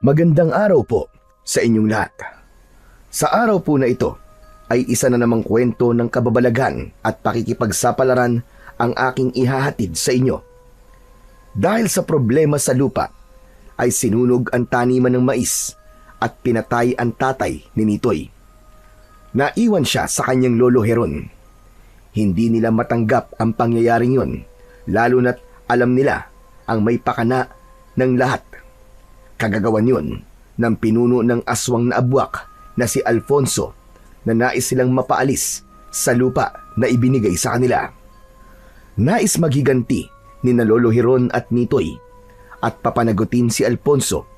Magandang araw po sa inyong lahat. Sa araw po na ito ay isa na namang kwento ng kababalaghan at pakikipagsapalaran ang aking ihahatid sa inyo. Dahil sa problema sa lupa ay sinunog ang taniman ng mais at pinatay ang tatay ni Nitoy. Naiwan siya sa kanyang lolo Heron. Hindi nila matanggap ang pangyayaring yon, lalo na't alam nila ang may pakana ng lahat. Kagagawan yun ng pinuno ng aswang na abwak na si Alfonso na nais silang mapaalis sa lupa na ibinigay sa kanila. Nais maghiganti ni na Lolo Heron at Nitoy at papanagutin si Alfonso,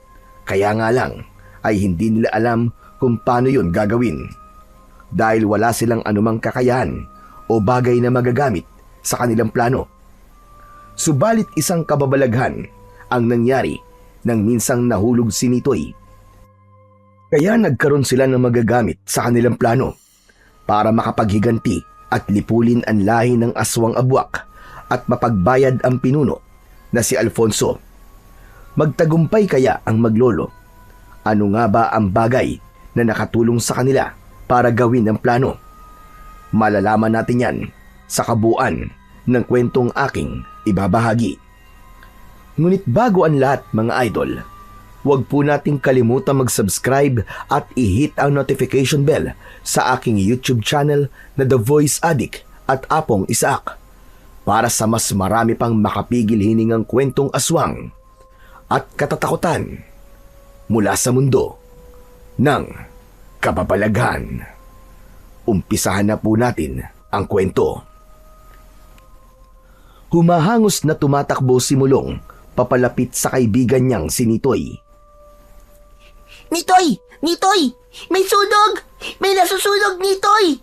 kaya nga lang ay hindi nila alam kung paano yun gagawin dahil wala silang anumang kakayahan o bagay na magagamit sa kanilang plano. Subalit isang kababalaghan ang nangyari nang minsang nahulog si Nitoy. Kaya nagkaroon sila ng magagamit sa kanilang plano para makapaghiganti at lipulin ang lahi ng aswang abwak at mapagbayad ang pinuno na si Alfonso. Magtagumpay kaya ang maglolo? Ano nga ba ang bagay na nakatulong sa kanila para gawin ang plano? Malalaman natin yan sa kabuuan ng kwentong aking ibabahagi. Ngunit bago ang lahat mga idol, huwag po nating kalimutan mag-subscribe at i-hit ang notification bell sa aking YouTube channel na The Voice Addict at Apong Isaac para sa mas marami pang makapigil hiningang kwentong aswang at katatakutan mula sa mundo ng kababalaghan. Umpisahan na po natin ang kwento. Humahangos na tumatakbo si Mulong papalapit sa kaibigan niyang si Nitoy. Nitoy! Nitoy! May sunog! May nasusunog, Nitoy!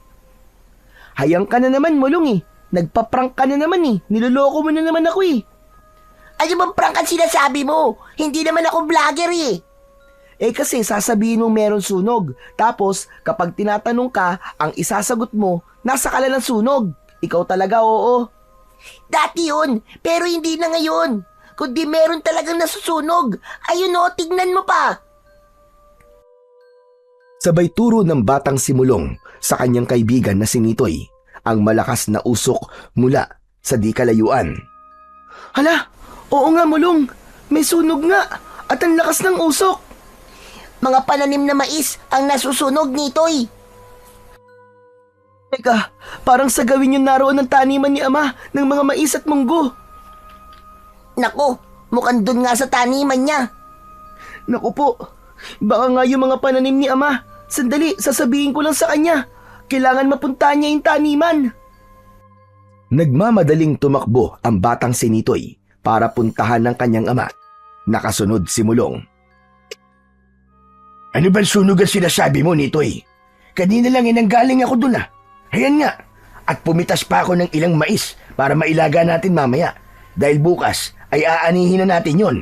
Hayang ka na naman, Mulong eh. Nagpa-prank ka na naman eh. Niloloko mo na naman ako eh. Ano bang prank ang sinasabi mo? Hindi naman ako vlogger eh. Eh kasi sasabihin mong meron sunog. Tapos kapag tinatanong ka, ang isasagot mo, nasa kala ng sunog. Ikaw talaga, oo. Dati yun, pero hindi na ngayon. Kundi meron talagang nasusunog. Ayun o, tignan mo pa. Sabay turo ng batang si Mulong sa kanyang kaibigan na si Nitoy ang malakas na usok mula sa di kalayuan. Hala, oo nga Mulong. May sunog nga at ang lakas ng usok. Mga pananim na mais ang nasusunog, Nitoy. Teka, parang sa gawin yung naroon ng taniman ni Ama ng mga mais at munggo. Nako, mukhang dun nga sa taniman niya. Naku po, baka nga yung mga pananim ni Ama. Sandali, sasabihin ko lang sa kanya. Kailangan mapuntahan niya yung taniman. Nagmamadaling tumakbo ang batang si Nitoy para puntahan ng kanyang ama. Nakasunod si Mulong. Ano bang sunog ang sinasabi mo, Nitoy? Kanina lang inanggaling ako dun ah. Ayan nga. At pumitas pa ako ng ilang mais para mailaga natin mamaya. Dahil bukas ay aanihin na natin yon.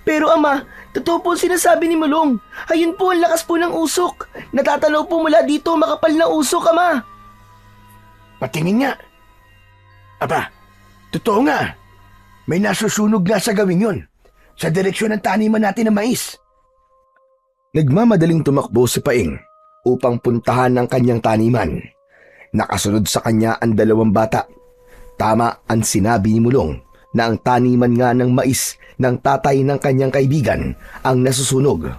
Pero Ama, totoo po sinasabi ni Mulong. Ayun po ang lakas po ng usok. Natatanaw po mula dito makapal na usok, Ama. Patingin nga. Aba, totoo nga. May nasusunog na sa gawing yon. Sa direksyon ng taniman natin ng mais. Nagmamadaling tumakbo si Paing upang puntahan ang kanyang taniman. Nakasunod sa kanya ang dalawang bata. Tama ang sinabi ni Mulong na ang taniman nga ng mais ng tatay ng kanyang kaibigan ang nasusunog.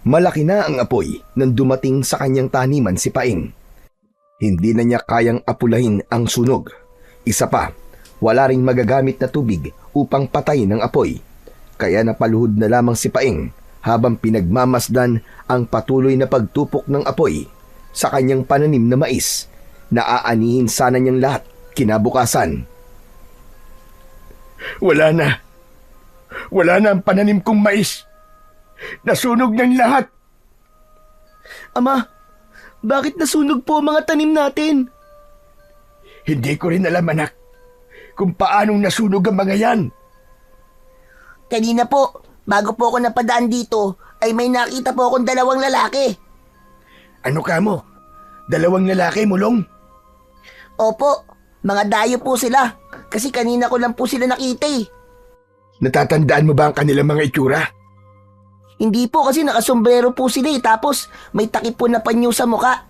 Malaki na ang apoy nang dumating sa kanyang taniman si Paing. Hindi na niya kayang apulahin ang sunog. Isa pa, wala ring magagamit na tubig upang patayin ang apoy. Kaya napaluhod na lamang si Paing habang pinagmamasdan ang patuloy na pagtupok ng apoy sa kanyang pananim na mais na aanihin sana niyang lahat kinabukasan. Wala na. Wala na ang pananim kong mais. Nasunog ng lahat. Ama, bakit nasunog po ang mga tanim natin? Hindi ko rin alam, anak, kung paanong nasunog ang mga yan. Kanina po, bago po ako napadaan dito, ay may nakita po akong dalawang lalaki. Ano ka mo? Dalawang lalaki, Mulong? Opo, mga dayo po sila. Kasi kanina ko lang po sila nakita eh. Natatandaan mo ba ang kanilang mga itsura? Hindi po kasi nakasombrero po sila eh. Tapos may takip po na panyo sa muka.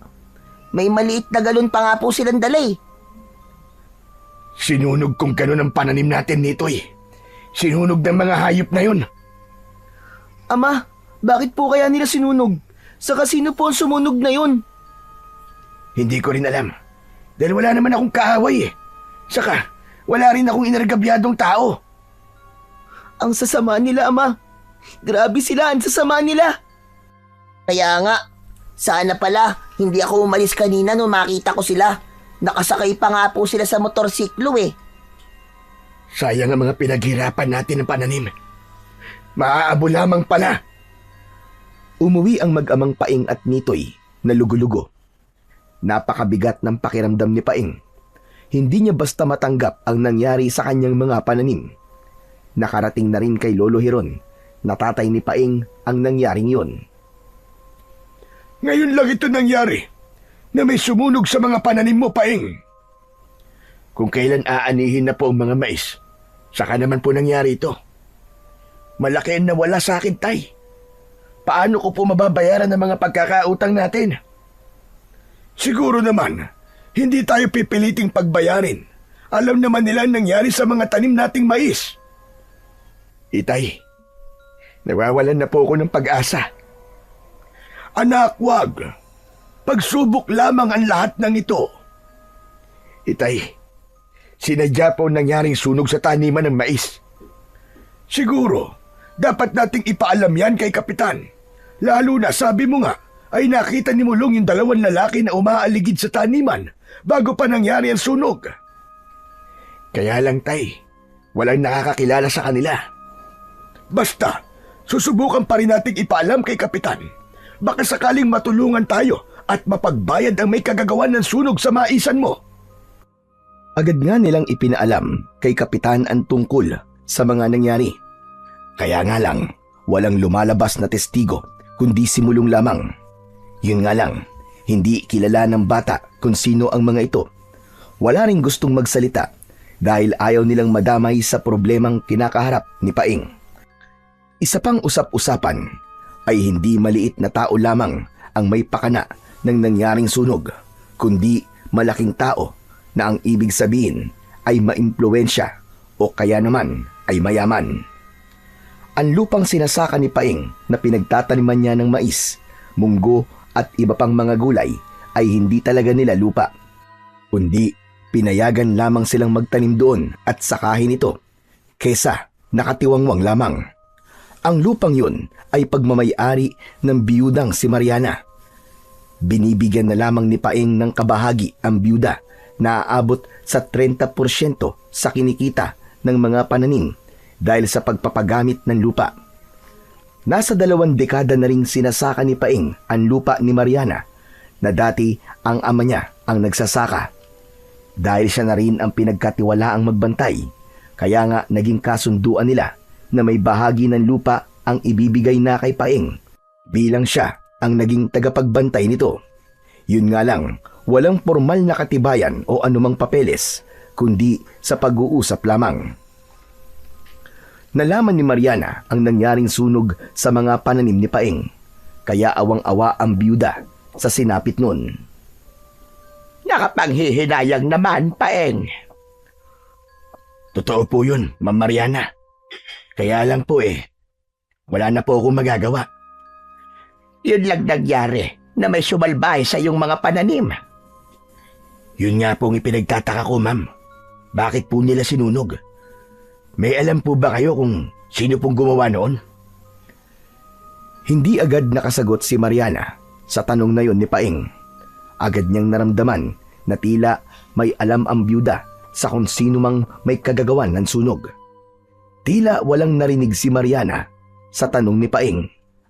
May maliit na galon pa nga po silang dala eh. Sinunog kong ganun ang pananim natin nito eh. Sinunog ng mga hayop na yun. Ama, bakit po kaya nila sinunog? Saka sino po ang sumunog na yun? Hindi ko rin alam. Dahil wala naman akong kaaway eh. Saka, wala rin akong inargabyadong tao. Ang sasama nila, Ama. Grabe sila, ang sasama nila. Kaya nga, sana pala hindi ako umalis kanina nung makita ko sila. Nakasakay pa nga po sila sa motorsiklo eh. Sayang ang mga pinaghirapan natin ng pananim. Maaabo lamang pala. Umuwi ang mag-amang Paing at Nitoy na lugo-lugo. Napakabigat ng pakiramdam ni Paing. Hindi niya basta matanggap ang nangyari sa kanyang mga pananim. Nakarating na rin kay Lolo Hiron na tatay ni Paing ang nangyaring yon. Ngayon lang ito nangyari na may sumunog sa mga pananim mo, Paing. Kung kailan aanihin na po ang mga mais, saka naman po nangyari ito. Malaki ang nawala sa akin, Tay. Paano ko po mababayaran ang mga pagkakautang natin? Siguro naman, hindi tayo pipiliting pagbayarin. Alam naman nila ang nangyari sa mga tanim nating mais. Itay, nawawalan na po ako ng pag-asa. Anak, wag. Pagsubok lamang ang lahat ng ito. Itay, sinadya po nangyaring sunog sa taniman ng mais. Siguro, dapat nating ipaalam yan kay Kapitan. Lalo na sabi mo nga, ay nakita ni Mulong yung dalawang lalaki na umaaligid sa taniman bago pa nangyari ang sunog. Kaya lang, Tay, walang nakakakilala sa kanila. Basta, susubukan pa rin nating ipaalam kay Kapitan. Baka sakaling matulungan tayo at mapagbayad ang may kagagawan ng sunog sa maisan mo. Agad nga nilang ipinaalam kay Kapitan ang tungkol sa mga nangyari. Kaya nga lang, walang lumalabas na testigo kundi si Mulong lamang. Yun nga lang, hindi kilala ng bata kung sino ang mga ito. Wala ring gustong magsalita dahil ayaw nilang madamay sa problemang kinakaharap ni Paing. Isa pang usap-usapan ay hindi maliit na tao lamang ang may pakana ng nangyaring sunog, kundi malaking tao na ang ibig sabihin ay maimpluwensya o kaya naman ay mayaman. Ang lupang sinasaka ni Paing na pinagtataniman niya ng mais, munggo at iba pang mga gulay ay hindi talaga nila lupa, kundi pinayagan lamang silang magtanim doon at sakahin ito kesa nakatiwangwang lamang. Ang lupang yun ay pagmamayari ng biyudang si Mariana. Binibigyan na lamang ni Paing ng kabahagi ang biyuda na aabot sa 30% sa kinikita ng mga pananim dahil sa pagpapagamit ng lupa. Nasa 2 dekada na ring sinasaka ni Paing ang lupa ni Mariana na dati ang ama niya ang nagsasaka. Dahil siya na rin ang pinagkatiwalaang magbantay, kaya nga naging kasunduan nila na may bahagi ng lupa ang ibibigay na kay Paing bilang siya ang naging tagapagbantay nito. Yun nga lang, walang formal na katibayan o anumang papeles, kundi sa pag-uusap lamang. Nalaman ni Mariana ang nangyaring sunog sa mga pananim ni Paing, kaya awang-awa ang biyuda sa sinapit nun. Nakapanghihinayang naman, Paeng. Totoo po yun, Ma'am Mariana. Kaya lang po wala na po akong magagawa. Yun lang nangyari na may sumalbay sa iyong mga pananim. Yun nga pong ipinagtataka ko, ma'am. Bakit po nila sinunog? May alam po ba kayo kung sino pong gumawa noon? Hindi agad nakasagot si Mariana sa tanong na yon ni Paing. Agad niyang naramdaman na tila may alam ang byuda sa kung sino mang may kagagawan ng sunog. Tila walang narinig si Mariana sa tanong ni Paing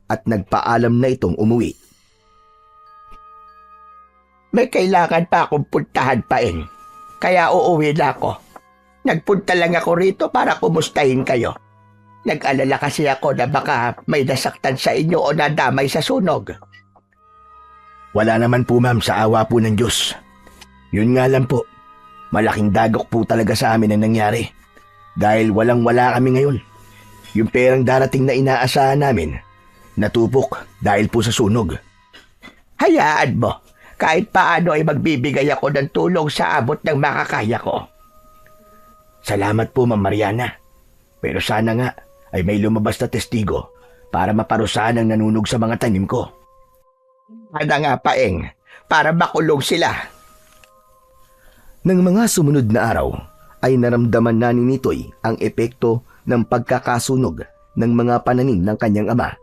at nagpaalam na itong umuwi. May kailangan pa akong puntahan, Paeng. Kaya uuwi na ako. Nagpunta lang ako rito para kumustahin kayo. Nag-alala kasi ako na baka may nasaktan sa inyo o nadamay sa sunog. Wala naman po, ma'am, sa awa po ng Diyos. Yun nga lang po, malaking dagok po talaga sa amin ang nangyari. Dahil walang-wala kami ngayon. Yung perang darating na inaasahan namin, Natupok dahil po sa sunog. Hayaan mo. Kahit paano ay magbibigay ako ng tulong sa abot ng makakaya ko. Salamat po, Ma'am Mariana. Pero sana nga ay may lumabas na testigo para maparusahan ang nanunog sa mga tanim ko. Ano nga, Paeng? Para makulong sila. Nang mga sumunod na araw, ay naramdaman na ni Nitoy ang epekto ng pagkakasunog ng mga pananim ng kanyang ama.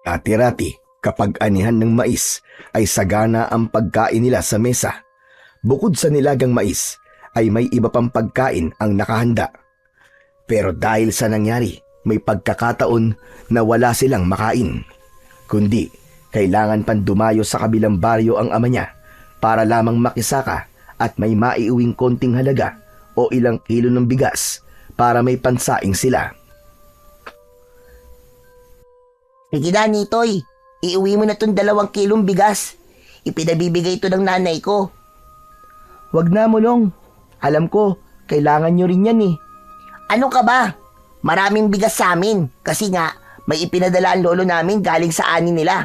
Dati-rati, kapag anihan ng mais, ay sagana ang pagkain nila sa mesa. Bukod sa nilagang mais, ay may iba pang pagkain ang nakahanda. Pero dahil sa nangyari, may pagkakataon na wala silang makain. Kundi, kailangan pang dumayo sa kabilang baryo ang ama niya para lamang makisaka at may maiuwing konting halaga o ilang kilo ng bigas para may pansaing sila. Sige na, Nitoy. Iuwi mo na tong 2 kilong bigas. Ipinabibigay ito ng nanay ko. Wag na, Mulong. Alam ko, kailangan nyo rin yan eh. Ano ka ba? Maraming bigas sa amin. Kasi nga, may ipinadala ang lolo namin galing sa ani nila.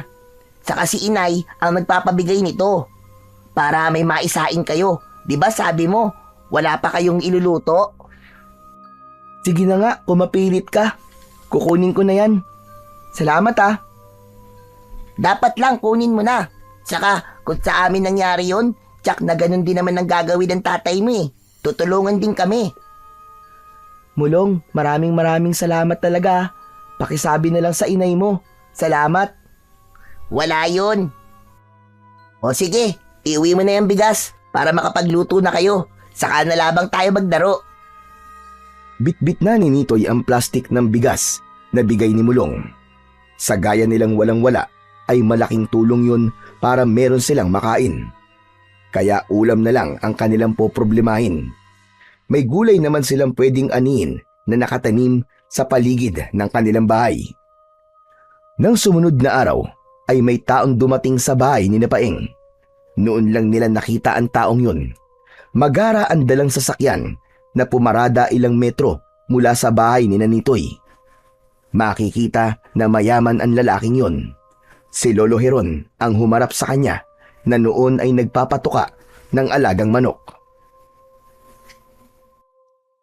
Saka si inay ang nagpapabigay nito. Para may maisaing kayo. Diba sabi mo, wala pa kayong iluluto? Sige na nga, kung mapilit ka. Kukunin ko na yan. Salamat ah. Dapat lang kunin mo na. Saka kung sa amin nangyari yon, tsak na ganun din naman ang gagawin ng tatay mo eh. Tutulungan din kami. Mulong, maraming salamat talaga. Pakisabi na lang sa inay mo. Salamat. Wala yon. O sige, iuwi mo na yung bigas para makapagluto na kayo. Saka na labang tayo magdaro. Bitbit na ni Nitoy ang plastik ng bigas na bigay ni Mulong. Sa gaya nilang walang-wala ay malaking tulong yun para meron silang makain. Kaya ulam na lang ang kanilang poproblemahin. May gulay naman silang pwedeng anihin na nakatanim sa paligid ng kanilang bahay. Nang sumunod na araw ay may taong dumating sa bahay ni Napaeng. Noon lang nila nakita ang taong yun. Magara ang dalang sasakyan na pumarada ilang metro mula sa bahay ni Nitoy. Makikita na mayaman ang lalaking yon. Si Lolo Heron ang humarap sa kanya na noon ay nagpapatuka ng alagang manok.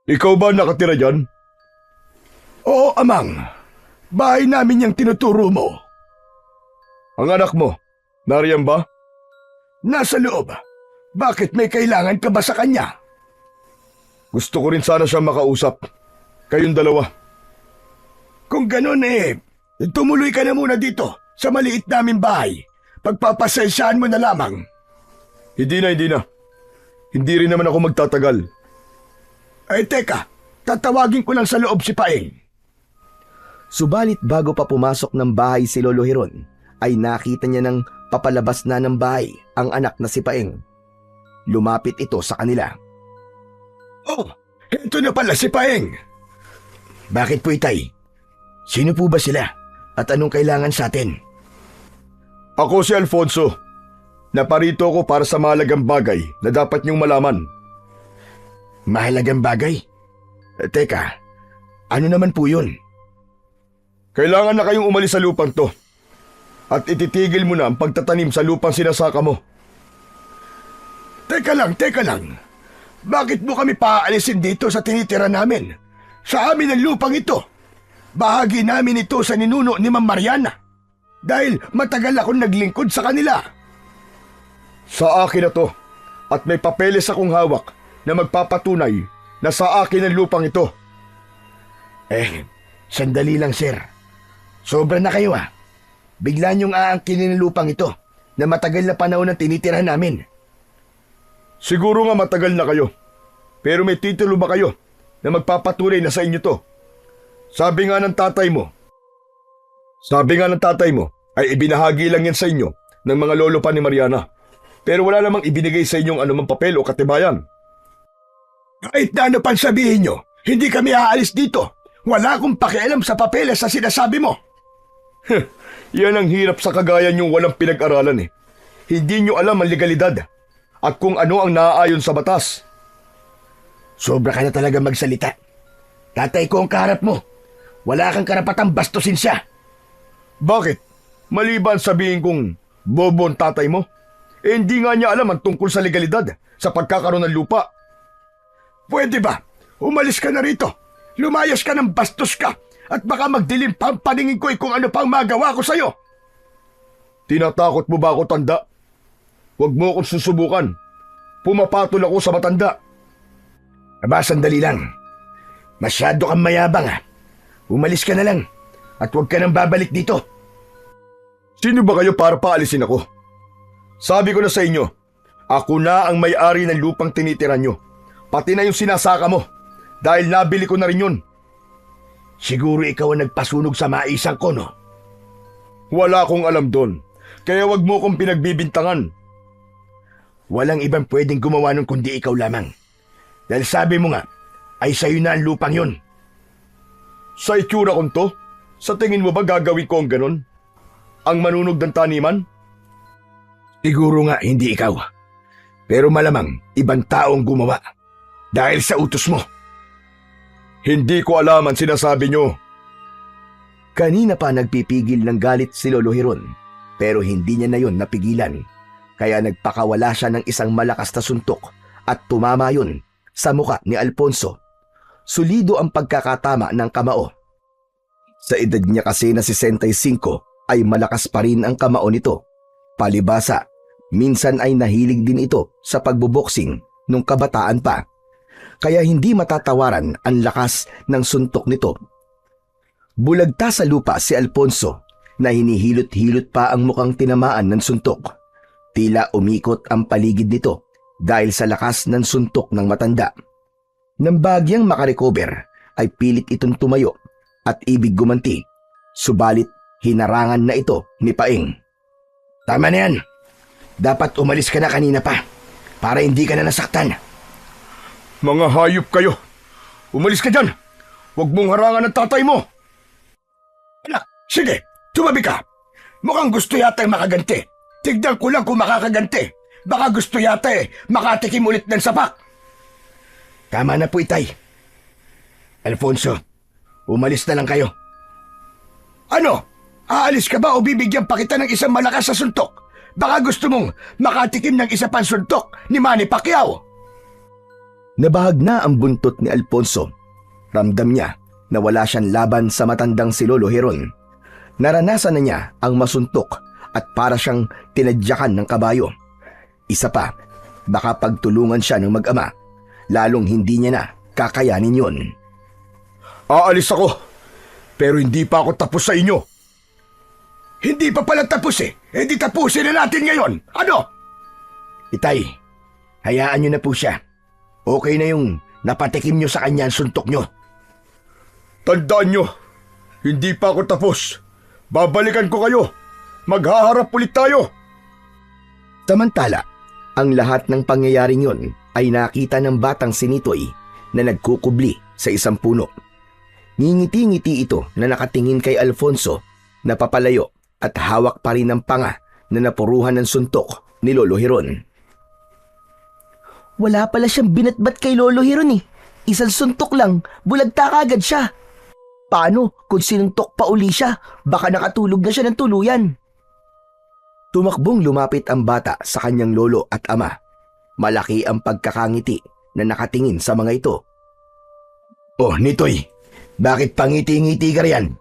Ikaw ba nakatira dyan? Oo, Amang. Bahay namin yung tinuturo mo. Ang anak mo, nariyan ba? Nasa loob. Bakit may kailangan ka ba sa kanya? Gusto ko rin sana siya makausap. Kayong dalawa. Kung ganun tumuloy ka na muna dito sa maliit naming bahay. Pagpapasensyahan mo na lamang. Hindi na. Hindi rin naman ako magtatagal. Ay teka, tatawagin ko lang sa loob si Paeng. Subalit bago pa pumasok ng bahay si Lolo Heron, ay nakita niya ng papalabas na ng bahay ang anak na si Paeng. Lumapit ito sa kanila. Oh, ito na pala si Paeng. Bakit po, Itay? Sino po ba sila? At anong kailangan sa atin? Ako si Alfonso. Naparito ako para sa mahalagang bagay na dapat niyong malaman. Mahalagang bagay? Teka, ano naman po yun? Kailangan na kayong umalis sa lupang to. At ititigil mo na ang pagtatanim sa lupang sinasaka mo. Teka lang. Bakit mo kami paaalisin dito sa tinitira namin? Sa amin ang lupang ito. Bahagi namin ito sa ninuno ni Ma'am Mariana. Dahil matagal akong naglingkod sa kanila. Sa akin na to. At may papeles akong hawak na magpapatunay na sa akin ang lupang ito. Sandali lang, sir. Sobra na kayo Bigla niyong aangkinin ang lupang ito na matagal na panahon ang tinitirahan namin. Siguro nga matagal na kayo. Pero may titulo ba kayo na magpapatunay na sa inyo to? Sabi nga ng tatay mo ay ibinahagi lang yan sa inyo ng mga lolo pa ni Mariana. Pero wala namang ibinigay sa inyong anumang papel o katibayan. Kahit na ano pang sabihin nyo, hindi kami aalis dito. Wala akong pakialam sa papeles sa sinasabi mo. Yan ang hirap sa kagaya niyong walang pinag-aralan Hindi niyo alam ang legalidad at kung ano ang naaayon sa batas. Sobra ka na talaga magsalita. Tatay ko ang kaharap mo. Wala kang karapatang bastusin siya. Bakit? Maliban sabihin kong bobo ang tatay mo? Hindi nga niya alam ang tungkol sa legalidad sa pagkakaroon ng lupa. Pwede ba? Umalis ka na rito. Lumayas ka ng bastos ka at baka magdilim pa ang paningin ko kung ano pang magawa ko sa'yo. Tinatakot mo ba ako, tanda? Huwag mo akong susubukan. Pumapatol ako sa matanda. Aba, sandali lang. Masyado kang mayabang ha. Umalis ka na lang at huwag ka nang babalik dito. Sino ba kayo para paalisin ako? Sabi ko na sa inyo, ako na ang may-ari ng lupang tinitira nyo. Pati na yung sinasaka mo. Dahil nabili ko na rin yun. Siguro ikaw ang nagpasunog sa maisang ko, no? Wala akong alam doon. Kaya wag mo akong pinagbibintangan. Walang ibang pwedeng gumawa nun kundi ikaw lamang. Dahil sabi mo nga, ay sa'yo na ang lupang yun. Sa itsura kong to, sa tingin mo ba gagawin ko ang ganon? Ang manunog ng taniman? Siguro nga hindi ikaw. Pero malamang ibang taong gumawa. Dahil sa utos mo. Hindi ko alam ang sinasabi nyo. Kanina pa nagpipigil ng galit si Lolo Hiron, pero hindi niya na yon napigilan. Kaya nagpakawala siya ng isang malakas na suntok at tumama yun sa muka ni Alfonso. Sulido ang pagkakatama ng kamao. Sa edad niya kasi na 65 ay malakas pa rin ang kamao nito. Palibasa, minsan ay nahilig din ito sa pagboboksing nung kabataan pa. Kaya hindi matatawaran ang lakas ng suntok nito. Bulagta sa lupa si Alfonso na hinihilot-hilot pa ang mukhang tinamaan ng suntok. Tila umikot ang paligid nito dahil sa lakas ng suntok ng matanda. Nang bagyang makarecover ay pilit itong tumayo at ibig gumanti. Subalit hinarangan na ito ni Paeng. Tama na yan. Dapat umalis ka na kanina pa para hindi ka na nasaktan. Mga hayop kayo! Umalis ka dyan! Huwag mong harangan ng tatay mo! Anak, sige, tumabi ka. Mukhang gusto yata makaganti. Tignan ko lang kung makakaganti. Baka gusto yata makatikim ulit ng sapak. Tama na po, Itay. Alfonso, umalis na lang kayo. Ano? Aalis ka ba o bibigyan pa kita ng isang malakas na suntok? Baka gusto mong makatikim ng isa pang suntok ni Manny Pacquiao. Nabahag na ang buntot ni Alfonso. Ramdam niya na wala siyang laban sa matandang si Lolo Hiron. Naranasan na niya ang masuntok at para siyang tinadyakan ng kabayo. Isa pa, baka pagtulungan siya ng mag-ama, lalong hindi niya na kakayanin yun. Aalis ako, pero hindi pa ako tapos sa inyo. Hindi pa pala tapos di tapusin na natin ngayon. Ano? Itay, hayaan niyo na po siya. Okay na yung napatikim niyo sa kanya ang suntok niyo. Tandaan nyo, hindi pa ako tapos. Babalikan ko kayo. Maghaharap ulit tayo. Samantala, ang lahat ng pangyayaring yon ay nakita ng batang si Nitoy na nagkukubli sa isang puno. Ngingiti-ngiti ito na nakatingin kay Alfonso na papalayo at hawak pa rin ng panga na napuruhan ng suntok ni Lolo Hiron. Wala pala siyang binatbat kay Lolo Hiron eh. Isang suntok lang, bulagta kagad siya. Paano kung sinuntok pa uli siya? Baka nakatulog na siya ng tuluyan. Tumakbong lumapit ang bata sa kanyang lolo at ama. Malaki ang pagkakangiti na nakatingin sa mga ito. Oh, Nitoy, bakit pangiti-ngiti ka riyan?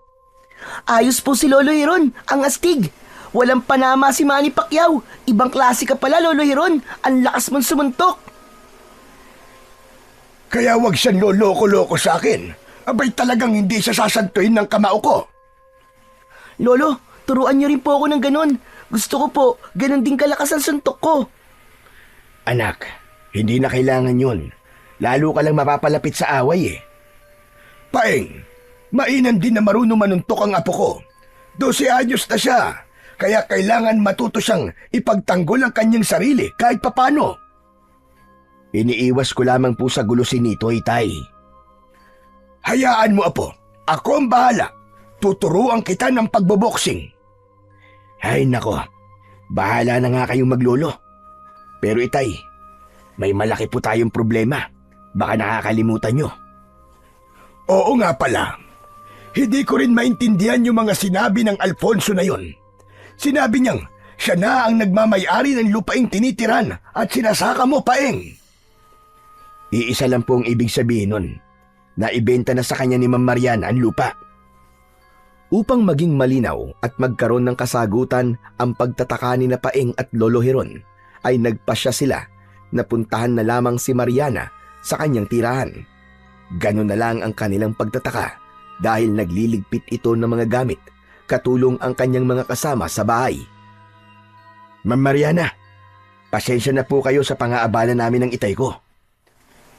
Ayos po si Lolo Hiron, ang astig. Walang panama si Manny Pacquiao. Ibang klase ka pala, Lolo Hiron. Ang lakas mong sumuntok. Kaya wag siyang loloko-loko sa akin. Abay talagang hindi siya sasantuin ng kamao ko. Lolo, turuan niyo rin po ako ng ganun. Gusto ko po, ganun din kalakas ang suntok ko. Anak, hindi na kailangan yun. Lalo ka lang mapapalapit sa away Paeng, mainam din na marunong manuntok ang apo ko. 12 anyos na siya, kaya kailangan matuto siyang ipagtanggol ang kanyang sarili kahit papano. Iniiwas ko lamang po sa gulo si Nitoy, Tay. Hayaan mo, Apo. Ako ang bahala. Tuturuan kita ng pagboboksing. Ay, nako. Bahala na nga kayong maglolo. Pero Itay, may malaki po tayong problema. Baka nakakalimutan nyo. Oo nga pala. Hindi ko rin maintindihan yung mga sinabi ng Alfonso na yon. Sinabi niyang siya na ang nagmamay-ari ng lupaing tinitiran at sinasaka mo, Paeng. Iisa lang po ang ibig sabihin nun, na ibenta na sa kanya ni Ma'am Mariana ang lupa. Upang maging malinaw at magkaroon ng kasagutan ang pagtataka ni na Paeng at Lolo Heron, ay nagpasya sila na puntahan na lamang si Mariana sa kanyang tirahan. Ganon na lang ang kanilang pagtataka dahil nagliligpit ito ng mga gamit, katulong ang kanyang mga kasama sa bahay. Ma'am Mariana, pasensya na po kayo sa pang-aabala namin ng itay ko.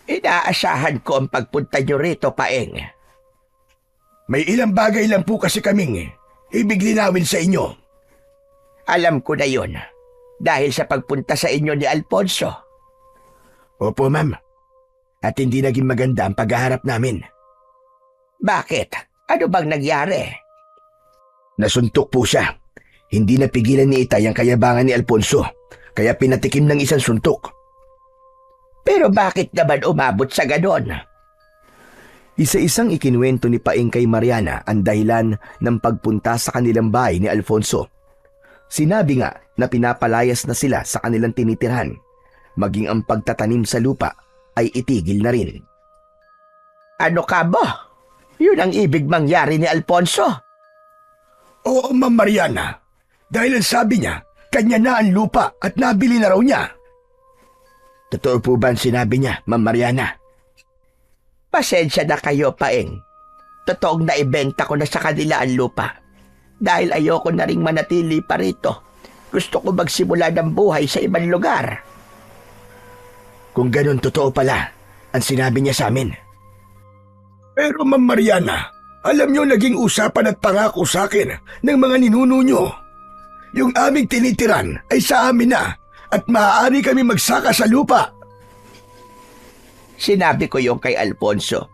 Inaasahan ko ang pagpunta nyo rito, Paeng. May ilang bagay lang po kasi kaming ibig linawin sa inyo. Alam ko na yon dahil sa pagpunta sa inyo ni Alfonso. Opo, ma'am. At hindi naging maganda ang paghaharap namin. Bakit? Ano bang nangyari? Nasuntok po siya. Hindi napigilan ni Itay ang kayabangan ni Alfonso, kaya pinatikim ng isang suntok. Pero bakit naman umabot sa ganon? Isa-isang ikinuwento ni Paeng kay Mariana ang dahilan ng pagpunta sa kanilang bahay ni Alfonso. Sinabi nga na pinapalayas na sila sa kanilang tinitirhan, maging ang pagtatanim sa lupa ay itigil na rin. Ano ka ba? Yun ang ibig mangyari ni Alfonso. Oo, Ma'am Mariana. Dahil ang sabi niya, kanya na ang lupa at nabili na raw niya. Totoo po ba ang sinabi niya, Ma'am Mariana? Pasensya na kayo, Paeng. Totoong naibenta ko na sa kanila ang lupa. Dahil ayoko na ring manatili pa rito. Gusto ko magsimula ng buhay sa ibang lugar. Kung ganun, totoo pala ang sinabi niya sa amin. Pero Ma'am Mariana, alam niyo naging usapan at pangako sa akin ng mga ninuno niyo. Yung aming tinitiran ay sa amin na at maaari kami magsaka sa lupa. Sinabi ko yung kay Alfonso.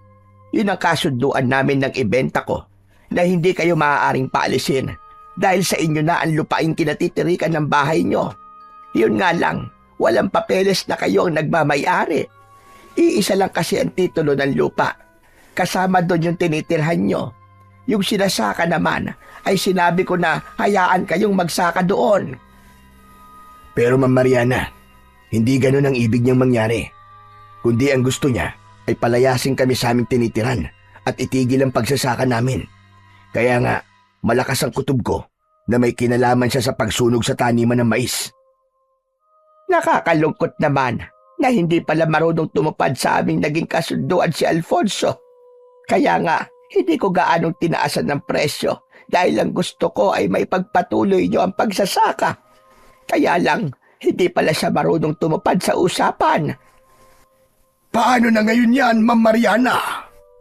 Yun ang kasunduan namin ng ibenta ko na hindi kayo maaaring paalisin dahil sa inyo na ang lupaing kinatitirikan ng bahay nyo. Yun nga lang, walang papeles na kayo ang nagmamay-ari. Iisa lang kasi ang titulo ng lupa. Kasama doon yung tinitirhan nyo. Yung sinasaka naman ay sinabi ko na hayaan kayong magsaka doon. Pero Ma'am Mariana, hindi ganun ang ibig niyang mangyari. Kundi ang gusto niya ay palayasin kami sa aming tinitiran at itigil ang pagsasaka namin. Kaya nga, malakas ang kutob ko na may kinalaman siya sa pagsunog sa taniman ng mais. Nakakalungkot naman na hindi pala marunong tumupad sa aming naging kasunduan si Alfonso. Kaya nga, hindi ko gaanong tinaasan ng presyo dahil ang gusto ko ay may pagpatuloy niyo ang pagsasaka. Kaya lang, hindi pala siya marunong tumupad sa usapan. Paano na ngayon yan, Ma'am Mariana?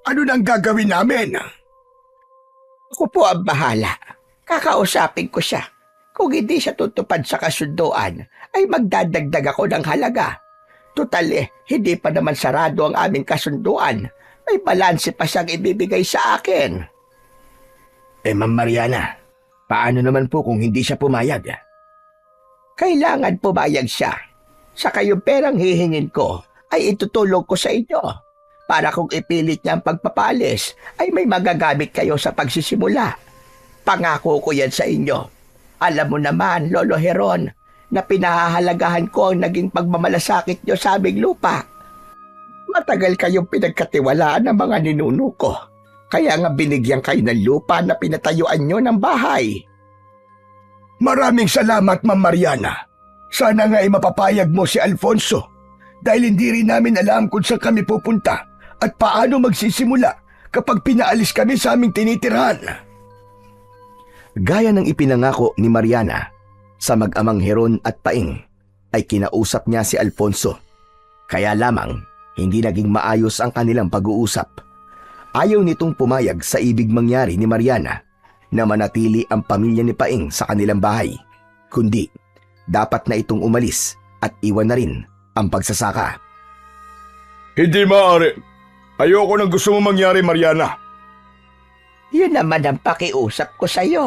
Ano nang gagawin namin? Ako po ang bahala. Kakausapin ko siya. Kung hindi siya tutupad sa kasunduan, ay magdadagdag ako ng halaga. Tutal hindi pa naman sarado ang aming kasunduan. May balanse pa siyang ibibigay sa akin. Ma'am Mariana, paano naman po kung hindi siya pumayag? Kailangan pumayag siya. Saka yung perang hihingin ko ay itutulong ko sa inyo. Para kung ipilit niya ang pagpapalis, ay may magagamit kayo sa pagsisimula. Pangako ko yan sa inyo. Alam mo naman, Lolo Heron, na pinahahalagahan ko ang naging pagmamalasakit niyo sa aming lupa. Matagal kayong pinagkatiwalaan ng mga ninuno ko. Kaya nga binigyan kayo ng lupa na pinatayuan niyo ng bahay. Maraming salamat, Ma'am Mariana. Sana nga ay mapapayag mo si Alfonso. Dahil hindi rin namin alam kung saan kami pupunta at paano magsisimula kapag pinaalis kami sa aming tinitirhan. Gaya ng ipinangako ni Mariana, sa mag-amang Heron at Paeng, ay kinausap niya si Alfonso. Kaya lamang, hindi naging maayos ang kanilang pag-uusap. Ayaw nitong pumayag sa ibig mangyari ni Mariana na manatili ang pamilya ni Paeng sa kanilang bahay, kundi dapat na itong umalis at iwan na rin ang pagsasaka. Hindi maaari. Ayoko nang gusto mo mangyari, Mariana. Yun naman ang pakiusap ko sa iyo.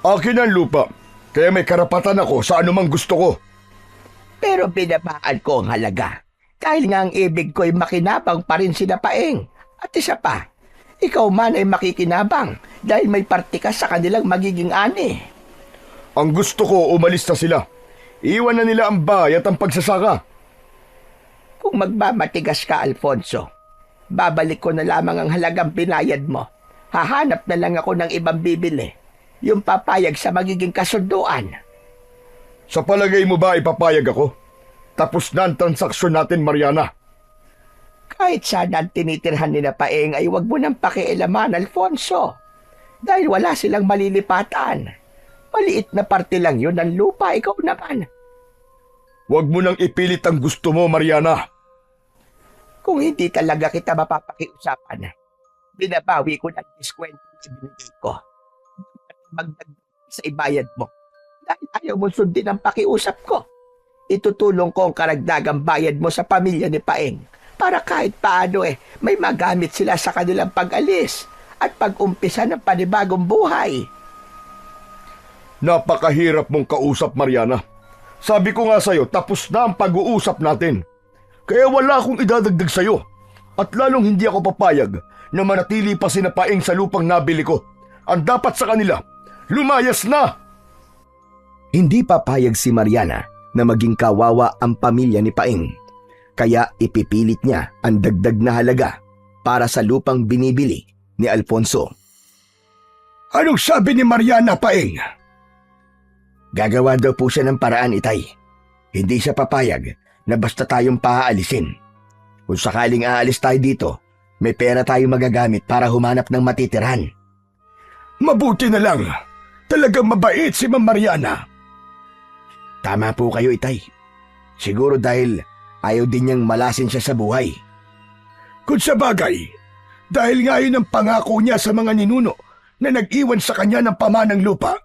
Akin ang lupa, kaya may karapatan ako sa anumang gusto ko. Pero binabaan ko ang halaga. Dahil nga ang ibig ko'y makinabang pa rin sina Paeng. At isa pa, ikaw man ay makikinabang dahil may parte ka sa kanilang magiging ani. Ang gusto ko, umalis na sila. Iwan na nila ang bahay at ang pagsasaka. Kung magmamatigas ka, Alfonso, babalik ko na lamang ang halagang binayad mo. Hahanap na lang ako ng ibang bibili. Yung papayag sa magiging kasunduan. Sa palagay mo ba ipapayag ako? Tapos na ang transaksyon natin, Mariana. Kahit saan ang tinitirhan ni na Paeng ay wag mo nang pakialaman, Alfonso. Dahil wala silang malilipatan. Maliit na parte lang yun ng lupa, ikaw naman. Huwag mo nang ipilit ang gusto mo, Mariana. Kung hindi talaga kita mapapakiusapan, binabawi ko ng diskwento na binigay ko. Magdagdag sa ibayad mo. Dahil ayaw mo sundin ang pakiusap ko. Itutulong ko ang karagdagang bayad mo sa pamilya ni Paeng para kahit paano may magamit sila sa kanilang pag-alis at pag-umpisa ng panibagong buhay. Napakahirap mong kausap, Mariana. Sabi ko nga sa'yo, tapos na ang pag-uusap natin. Kaya wala akong idadagdag sa'yo. At lalong hindi ako papayag na manatili pa sina Paeng sa lupang nabili ko. Ang dapat sa kanila, lumayas na! Hindi papayag si Mariana na maging kawawa ang pamilya ni Paeng. Kaya ipipilit niya ang dagdag na halaga para sa lupang binibili ni Alfonso. Anong sabi ni Mariana, Paeng? Gagawa daw po siya ng paraan, Itay. Hindi siya papayag na basta tayong paaalisin. Kung sakaling aalis tayo dito, may pera tayong magagamit para humanap ng matitirhan. Mabuti na lang. Talagang mabait si Ma'am Mariana. Tama po kayo, Itay. Siguro dahil ayaw din niyang malasin siya sa buhay. Kung sa bagay, dahil nga yun ang pangako niya sa mga ninuno na nag-iwan sa kanya ng pamanang lupa.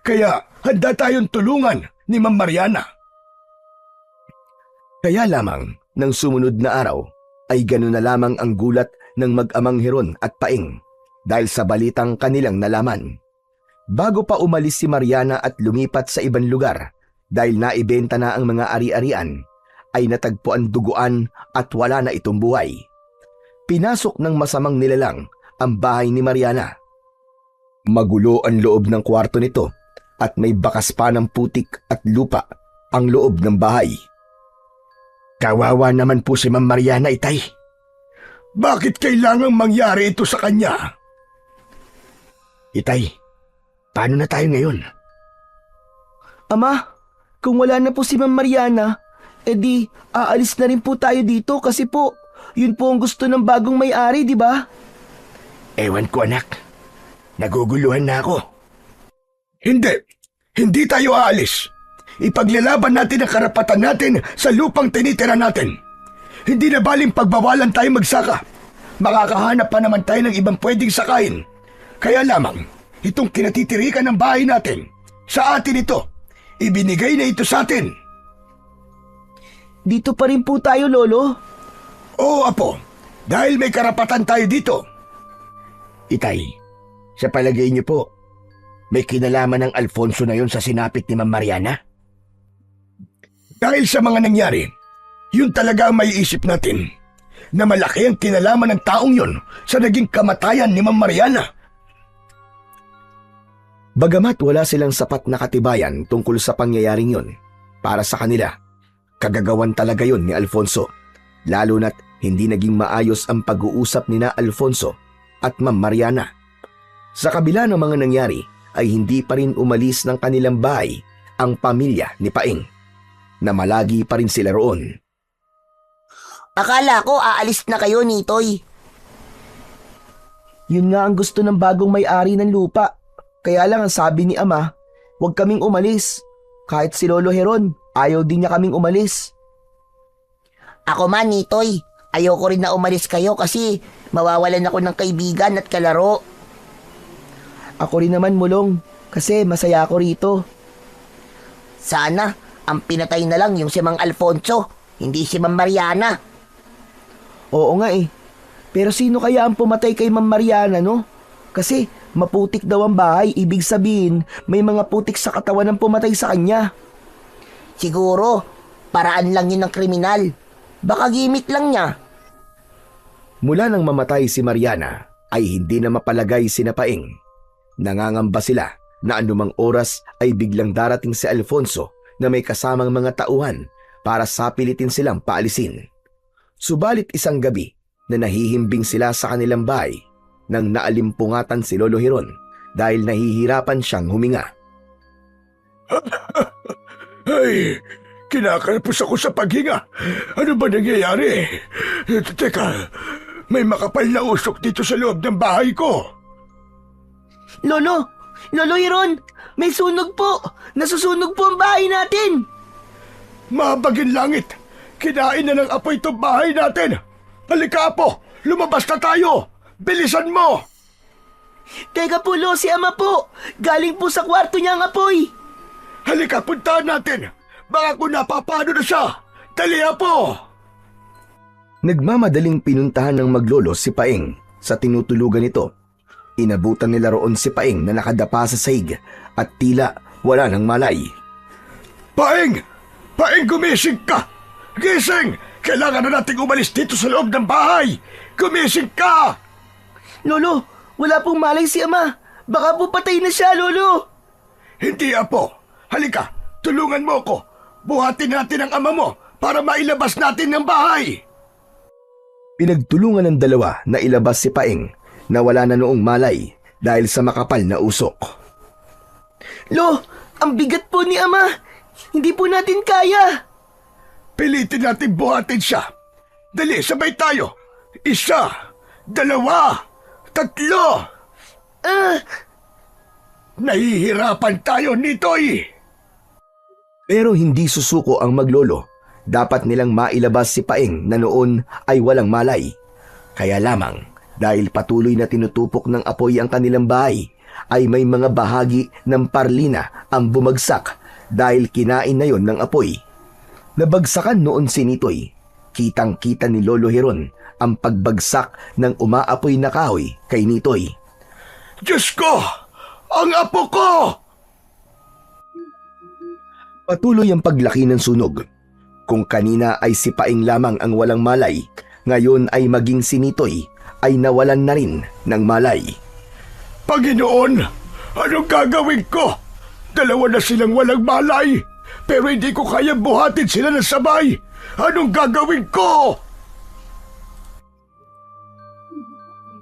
Kaya handa tayong tulungan ni Ma'am Mariana. Kaya lamang, ng sumunod na araw, ay gano'n na lamang ang gulat ng mag-amang Heron at Paeng dahil sa balitang kanilang nalaman. Bago pa umalis si Mariana at lumipat sa ibang lugar dahil naibenta na ang mga ari-arian, ay natagpuan duguan at wala na itong buhay. Pinasok ng masamang nilalang ang bahay ni Mariana. Magulo ang loob ng kwarto nito at may bakas pa ng putik at lupa ang loob ng bahay. Kawawa naman po si Ma'am Mariana, Itay. Bakit kailangang mangyari ito sa kanya? Itay, paano na tayo ngayon? Ama, kung wala na po si Ma'am Mariana, edi aalis na rin po tayo dito kasi po, yun po ang gusto ng bagong may-ari, di ba? Ewan ko, anak. Naguguluhan na ako. Hindi tayo aalis. Ipaglalaban natin ang karapatan natin sa lupang tinitira natin. Hindi na baling pagbawalan tayo magsaka. Makakahanap pa naman tayo ng ibang pwedeng sakain. Kaya lamang, itong kinatitirikan ng bahay natin, sa atin ito. Ibinigay na ito sa atin. Dito pa rin po tayo, Lolo. Oo, Apo. Dahil may karapatan tayo dito. Itay, sa palagay niyo po, may kinalaman ng Alfonso na yon sa sinapit ni Ma'am Mariana? Dahil sa mga nangyari, yun talaga ang maiisip natin na malaki ang kinalaman ng taong yun sa naging kamatayan ni Ma'am Mariana. Bagamat wala silang sapat na katibayan tungkol sa pangyayaring yun, para sa kanila, kagagawan talaga yun ni Alfonso, lalo na't hindi naging maayos ang pag-uusap ni na Alfonso at Ma'am Mariana. Sa kabila ng mga nangyari, ay hindi pa rin umalis ng kanilang bahay ang pamilya ni Paeng, na malagi pa rin sila roon. Akala ko aalis na kayo, Nitoy. Yun nga ang gusto ng bagong may-ari ng lupa. Kaya lang ang sabi ni Ama, huwag kaming umalis. Kahit si Lolo Heron, ayaw din niya kaming umalis. Ako man, Nitoy. Ayoko rin na umalis kayo kasi mawawalan ako ng kaibigan at kalaro. Ako rin naman, Mulong, kasi masaya ako rito. Sana ang pinatay na lang yung si Mang Alfonso, hindi si Ma'am Mariana. Oo nga eh. Pero sino kaya ang pumatay kay Ma'am Mariana, no? Kasi maputik daw ang bahay, ibig sabihin may mga putik sa katawan ng pumatay sa kanya. Siguro, paraan lang yun ng kriminal. Baka gimmick lang niya. Mula nang mamatay si Mariana, ay hindi na mapalagay sina Paeng. Nangangamba sila na anumang oras ay biglang darating si Alfonso na may kasamang mga tauhan para sapilitin silang paalisin. Subalit isang gabi na nahihimbing sila sa kanilang bahay nang naalimpungatan si Lolo Hiron dahil nahihirapan siyang huminga. Ay, kinakalpos ako sa paghinga. Ano ba nangyayari? Teka, may makapal na usok dito sa loob ng bahay ko. Lolo! Lolo Hiron! May sunog po! Nasusunog po ang bahay natin! Mabagin langit! Kinain na ng apoy itong bahay natin! Halika Apo! Lumabas na tayo! Bilisan mo! Teka po, Lo, si Ama po! Galing po sa kwarto niya ang apoy! Halika, puntahan natin! Baka kung napapano na siya! Dali Apo! Nagmamadaling pinuntahan ng maglolo si Paeng sa tinutulugan nito. Inabutan nila roon si Paeng na nakadapa sa sahig at tila wala ng malay. Paeng! Paeng, gumising ka! Gising! Kailangan na nating umalis dito sa loob ng bahay! Gumising ka! Lolo, wala pong malay si Ama! Baka po patay na siya, Lolo! Hindi Apo! Halika, tulungan mo ako! Buhatin natin ang ama mo para mailabas natin ng bahay! Pinagtulungan ng dalawa na ilabas si Paeng na wala na noong malay dahil sa makapal na usok. Lo, ang bigat po ni Ama! Hindi po natin kaya! Pilitin natin buhatin siya! Dali, sabay tayo! 1, 2, 3! Nahihirapan tayo nito'y! Pero hindi susuko ang maglolo. Dapat nilang mailabas si Paeng na noon ay walang malay. Kaya lamang, dahil patuloy na tinutupok ng apoy ang kanilang bahay, ay may mga bahagi ng parlina ang bumagsak dahil kinain na yon ng apoy. Nabagsakan noon si Nitoy. Kitang-kita ni Lolo Hiron ang pagbagsak ng umaapoy na kahoy kay Nitoy. Diyos ko! Ang apo ko! Patuloy ang paglaki ng sunog. Kung kanina ay si Paeng lamang ang walang malay, ngayon ay maging si Nitoy ay nawalan na rin ng malay. Panginoon, anong gagawin ko? 2 na silang walang malay, pero hindi ko kaya buhatin sila ng sabay. Anong gagawin ko?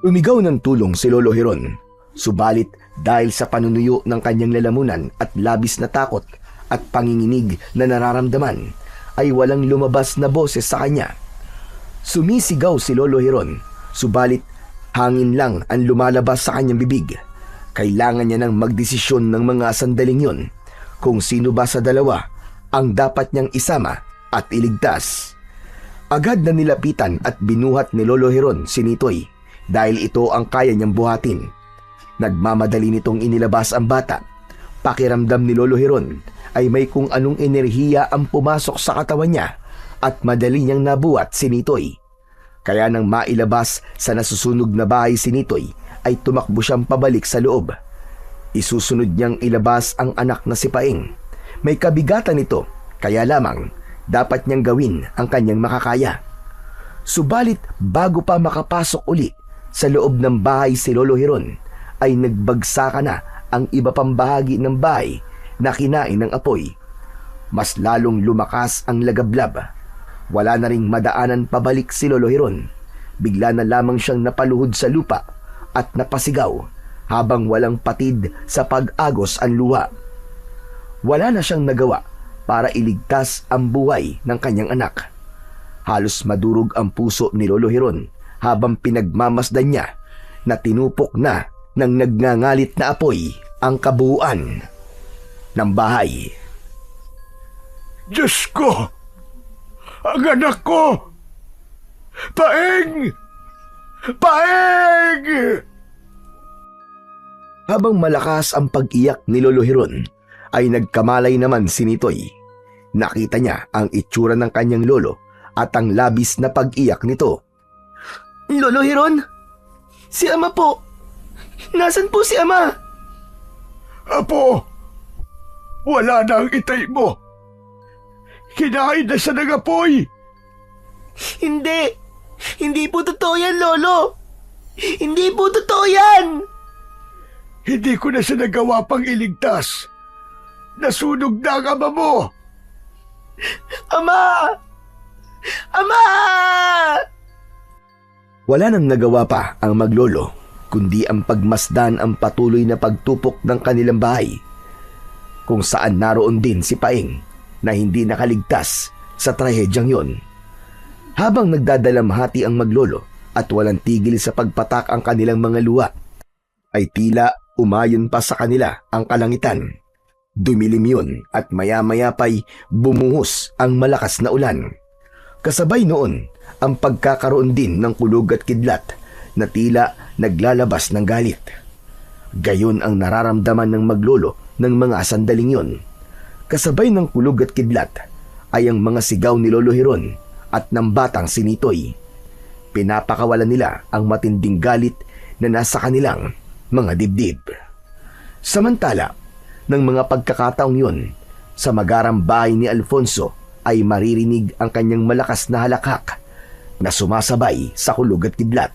Umigaw ng tulong si Lolo Hiron. Subalit dahil sa panunuyo ng kanyang lalamunan at labis na takot at panginginig na nararamdaman, ay walang lumabas na boses sa kanya. Sumisigaw si Lolo Hiron, subalit hangin lang ang lumalabas sa kanyang bibig. Kailangan niya nang magdesisyon ng mga sandaling yon kung sino ba sa dalawa ang dapat niyang isama at iligtas. Agad na nilapitan at binuhat ni Lolo Hiron si Nitoy dahil ito ang kaya niyang buhatin. Nagmamadali nitong inilabas ang bata. Pakiramdam ni Lolo Hiron ay may kung anong enerhiya ang pumasok sa katawan niya at madali niyang nabuhat si Nitoy. Kaya nang mailabas sa nasusunog na bahay si Nitoy, ay tumakbo siyang pabalik sa loob. Isusunod niyang ilabas ang anak na si Paeng. May kabigatan ito, kaya lamang dapat niyang gawin ang kanyang makakaya. Subalit bago pa makapasok uli sa loob ng bahay si Lolo Hiron, ay nagbagsakan na ang iba pang bahagi ng bahay na kinain ng apoy. Mas lalong lumakas ang lagablab. Wala na ring madaanan pabalik si Lolo Hiron. Bigla na lamang siyang napaluhod sa lupa at napasigaw habang walang patid sa pag-agos ang luha. Wala na siyang nagawa para iligtas ang buhay ng kanyang anak. Halos madurog ang puso ni Lolo Hiron habang pinagmamasdan niya na tinupok na ng nagngangalit na apoy ang kabuuan ng bahay. Diyos ko! Ang anak ko! Paeng! Paeng! Habang malakas ang pag-iyak ni Lolo Hiron, ay nagkamalay naman si Nitoy. Nakita niya ang itsura ng kanyang lolo at ang labis na pag-iyak nito. Lolo Hiron? Si Ama po! Nasaan po si Ama? Apo! Wala na ang itay mo! Kinain na siya ng apoy! Hindi! Hindi po totoo yan, Lolo! Hindi po totoo yan! Hindi ko na siya nagawa pang iligtas. Nasunog na ang ama mo. Ama! Ama! Wala nang nagawa pa ang maglolo, kundi ang pagmasdan ang patuloy na pagtupok ng kanilang bahay, kung saan naroon din si Paeng na hindi nakaligtas sa trahedyang yon. Habang nagdadalamhati ang maglolo at walang tigil sa pagpatak ang kanilang mga luha, ay tila umayon pa sa kanila ang kalangitan. Dumilim yun at maya-maya pa'y bumuhos ang malakas na ulan. Kasabay noon ang pagkakaroon din ng kulog at kidlat na tila naglalabas ng galit. Gayon ang nararamdaman ng maglolo ng mga sandaling yon. Kasabay ng kulog at kidlat ay ang mga sigaw ni Lolo Hiron at ng batang si Nitoy. Pinapakawalan nila ang matinding galit na nasa kanilang mga dibdib. Samantala, ng mga pagkakataong yun, sa magarang bahay ni Alfonso ay maririnig ang kanyang malakas na halakhak na sumasabay sa kulog at kidlat.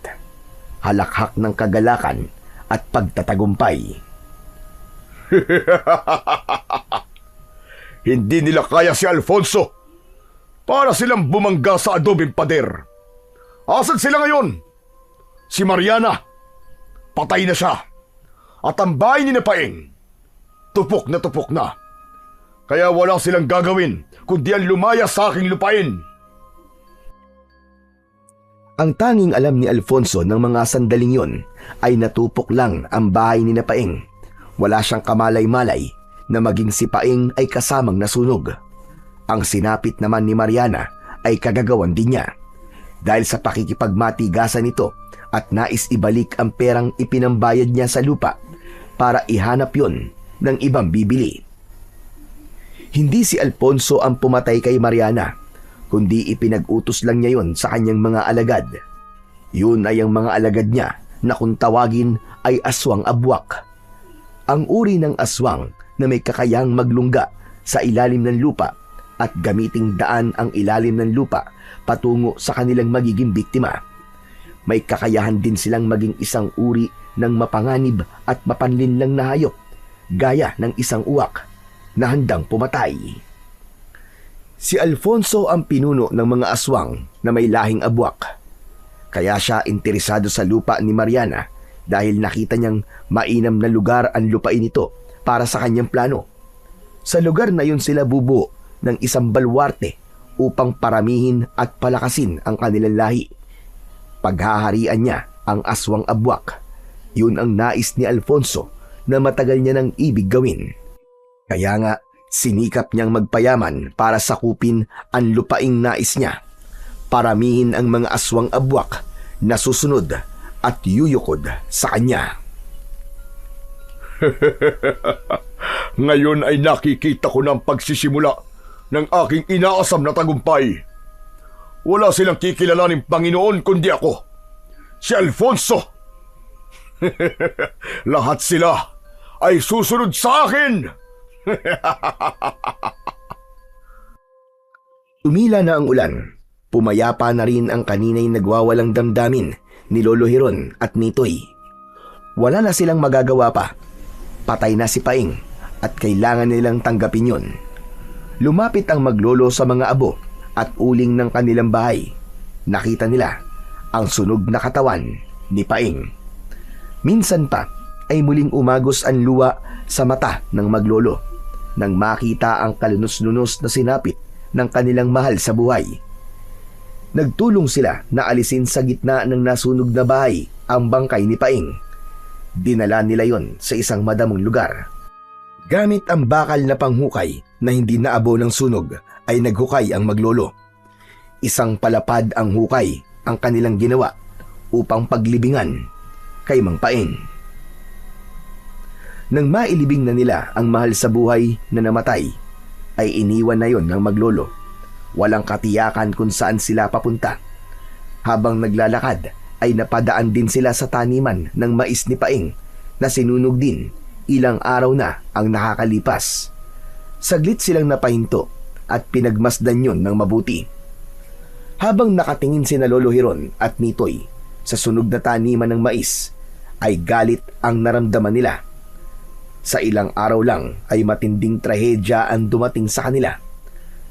Halakhak ng kagalakan at pagtatagumpay. Hindi nila kaya si Alfonso. Para silang bumangga sa adobing pader. Asan sila ngayon? Si Mariana. Patay na siya. At ang bahay ni Paeng, tupok na. Kaya wala silang gagawin kundi ang lumaya sa aking lupain. Ang tanging alam ni Alfonso ng mga sandaling yon ay natupok lang ang bahay ni Paeng. Wala siyang kamalay-malay na maging si Paeng ay kasamang nasunog. Ang sinapit naman ni Mariana ay kagagawan din niya. Dahil sa pakikipagmatigasan nito at nais ibalik ang perang ipinambayad niya sa lupa para ihanap yon ng ibang bibili. Hindi si Alfonso ang pumatay kay Mariana, kundi ipinag-utos lang niya yon sa kanyang mga alagad. Yun ay ang mga alagad niya na kung tawagin ay aswang abwak. Ang uri ng aswang na may kakayang maglungga sa ilalim ng lupa at gamiting daan ang ilalim ng lupa patungo sa kanilang magiging biktima. May kakayahan din silang maging isang uri ng mapanganib at mapanlinlang na hayop, gaya ng isang uwak na handang pumatay. Si Alfonso ang pinuno ng mga aswang na may lahing abwak. Kaya siya interesado sa lupa ni Mariana dahil nakita niyang mainam na lugar ang lupain nito para sa kanyang plano. Sa lugar na yun sila bubuo ng isang balwarte upang paramihin at palakasin ang kanilang lahi. Paghaharian niya ang aswang abwak. Yun ang nais ni Alfonso na matagal niya nang ibig gawin. Kaya nga, sinikap niyang magpayaman para sakupin ang lupaing nais niya. Paramihin ang mga aswang abwak na susunod at yuyukod sa kanya. Ngayon ay nakikita ko ng pagsisimula ng aking inaasam na tagumpay. Wala silang kikilalaning Panginoon kundi ako, si Alfonso. Lahat sila ay susunod sa akin. Tumila na ang ulan. Pumayapa na rin ang kanina'y nagwawalang damdamin ni Lolo Hiron at Nitoy. Wala na silang magagawa pa. Patay na si Paeng at kailangan nilang tanggapin yun. Lumapit ang maglolo sa mga abo at uling ng kanilang bahay. Nakita nila ang sunog na katawan ni Paeng. Minsan pa ay muling umagos ang luha sa mata ng maglolo nang makita ang kalunos-lunos na sinapit ng kanilang mahal sa buhay. Nagtulong sila na alisin sa gitna ng nasunog na bahay ang bangkay ni Paeng. Dinala nila yon sa isang madamong lugar. Gamit ang bakal na panghukay na hindi naabo ng sunog ay naghukay ang maglolo. Isang palapad ang hukay ang kanilang ginawa upang paglibingan kay Mang Paeng. Nang mailibing na nila ang mahal sa buhay na namatay, ay iniwan na yon ng maglolo. Walang katiyakan kung saan sila papunta. Habang naglalakad ay napadaan din sila sa taniman ng mais ni Paeng na sinunog din ilang araw na ang nakakalipas. Saglit silang napahinto at pinagmasdan yon ng mabuti. Habang nakatingin sina Lolo Hiron at Nitoy sa sunog na taniman ng mais ay galit ang naramdaman nila. Sa ilang araw lang ay matinding trahedya ang dumating sa kanila.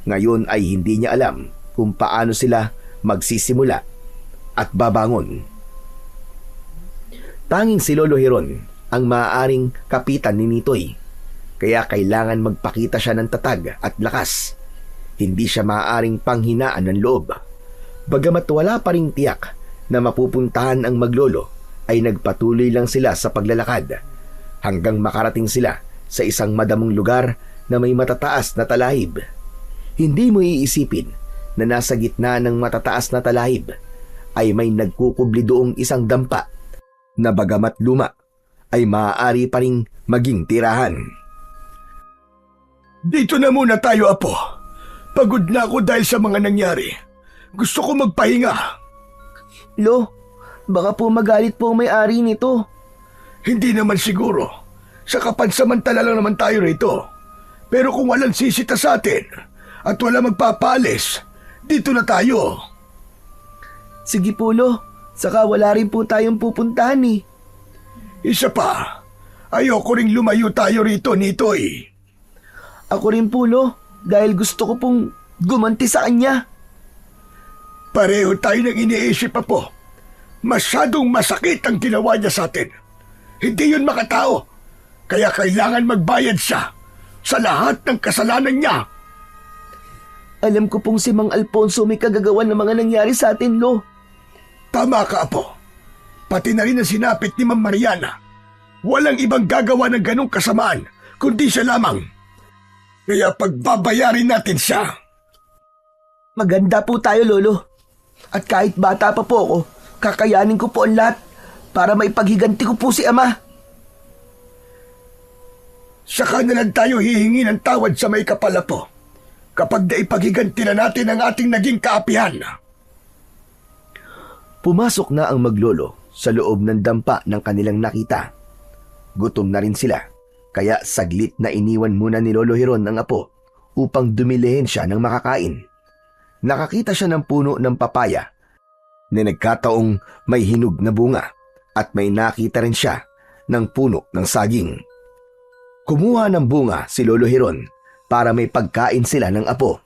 Ngayon ay hindi niya alam kung paano sila magsisimula at babangon. Tanging si Lolo Hiron ang maaaring kapitan ni Nitoy, kaya kailangan magpakita siya ng tatag at lakas. Hindi siya maaaring panghinaan ng loob. Bagamat wala pa ring tiyak na mapupuntahan ang maglolo, ay nagpatuloy lang sila sa paglalakad hanggang makarating sila sa isang madamong lugar na may matataas na talahib. Hindi mo iisipin na nasa gitna ng matataas na talahib ay may nagkukubli doong isang dampa na bagamat luma ay maaari pa ring maging tirahan. Dito na muna tayo, Apo. Pagod na ako dahil sa mga nangyari. Gusto ko magpahinga. Lo, baka po magalit po ang may-ari nito. Hindi naman siguro. Sa kapansamantala lang naman tayo rito. Pero kung walang sisita sa atin at wala magpapalis, dito na tayo. Sige po, Lo. Saka wala rin po tayong pupuntahan eh. Isa pa, ayoko ring lumayo tayo rito, Nitoy. Ako rin po, Lo. Dahil gusto ko pong gumanti sa kanya. Pareho tayo ng iniisip, Apo. Masyadong masakit ang ginawa niya sa atin. Hindi yun makatao. Kaya kailangan magbayad siya sa lahat ng kasalanan niya. Alam ko pong si Mang Alfonso may kagagawan ng mga nangyari sa atin, Lo. Tama ka, Apo. Pati na rin ang sinapit ni Ma'am Mariana. Walang ibang gagawa ng ganong kasamaan, kundi siya lamang. Kaya pagbabayarin natin siya. Maganda po tayo, Lolo. At kahit bata pa po ako, kakayanin ko po ang lahat para maipaghiganti ko po si Ama. Saka na lang tayo hihingi ng tawad sa may kapal, Apo, kapag naipaghiganti na natin ang ating naging kaapihan. Pumasok na ang maglolo sa loob ng dampa ng kanilang nakita. Gutom na rin sila, kaya saglit na iniwan muna ni Lolo Hiron ang apo upang dumilihin siya ng makakain. Nakakita siya ng puno ng papaya na nagkataong may hinog na bunga at may nakita rin siya ng puno ng saging. Kumuha ng bunga si Lolo Hiron para may pagkain sila ng apo.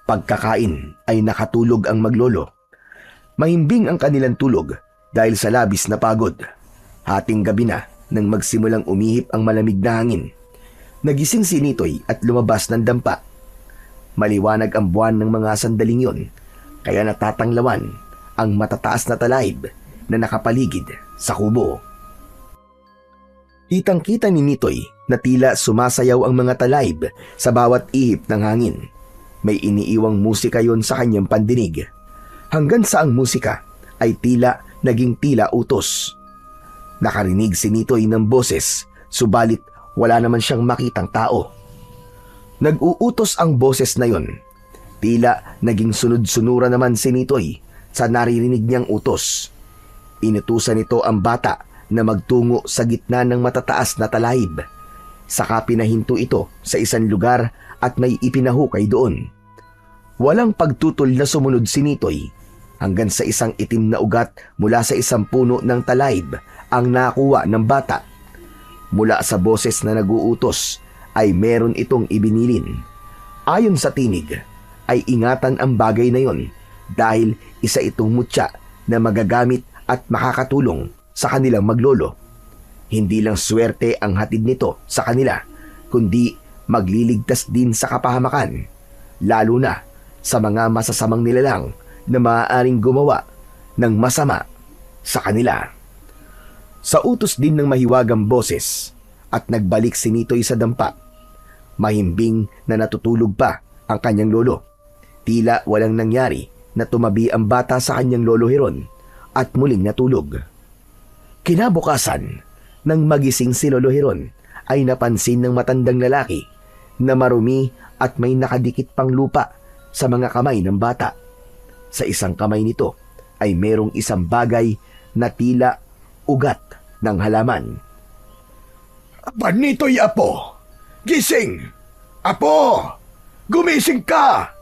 Pagkakain ay nakatulog ang maglolo. Mahimbing ang kanilang tulog dahil sa labis na pagod. Hating gabi na nang magsimulang umihip ang malamig na hangin. Nagising si Nitoy at lumabas ng dampa. Maliwanag ang buwan ng mga sandaling yon, kaya natatanglawan ang matataas na talahib na nakapaligid sa kubo. Kitang-kita ni Nitoy na tila sumasayaw ang mga talahib sa bawat ihip ng hangin. May iniiwang musika yon sa kanyang pandinig. Hanggang sa ang musika ay tila naging tila utos. Nakarinig si Nitoy ng boses, subalit wala naman siyang makitang tao. Nag-uutos ang boses na yon. Tila naging sunod-sunura naman si Nitoy sa naririnig niyang utos. Inutusan nito ang bata na magtungo sa gitna ng matataas na talahib. Saka pinahinto ito sa isang lugar at may ipinahukay doon. Walang pagtutol na sumunod si Nitoy hanggang sa isang itim na ugat mula sa isang puno ng talahib ang nakuha ng bata. Mula sa boses na naguutos ay meron itong ibinilin. Ayon sa tinig ay ingatan ang bagay na yon dahil isa itong mutya na magagamit at makakatulong sa kanilang maglolo. Hindi lang swerte ang hatid nito sa kanila, kundi magliligtas din sa kapahamakan, lalo na sa mga masasamang nilalang na maaaring gumawa ng masama sa kanila. Sa utos din ng mahiwagang boses at nagbalik si Nitoy sa dampa. Mahimbing na natutulog pa ang kanyang lolo. Tila walang nangyari na tumabi ang bata sa kanyang Lolo Hiron at muling natulog. Kinabukasan, nang magising si Lolo Hiron, ay napansin ng matandang lalaki na marumi at may nakadikit pang lupa sa mga kamay ng bata. Sa isang kamay nito ay merong isang bagay na tila ugat ng halaman. Panitoy, Apo! Gising! Apo! Gumising ka!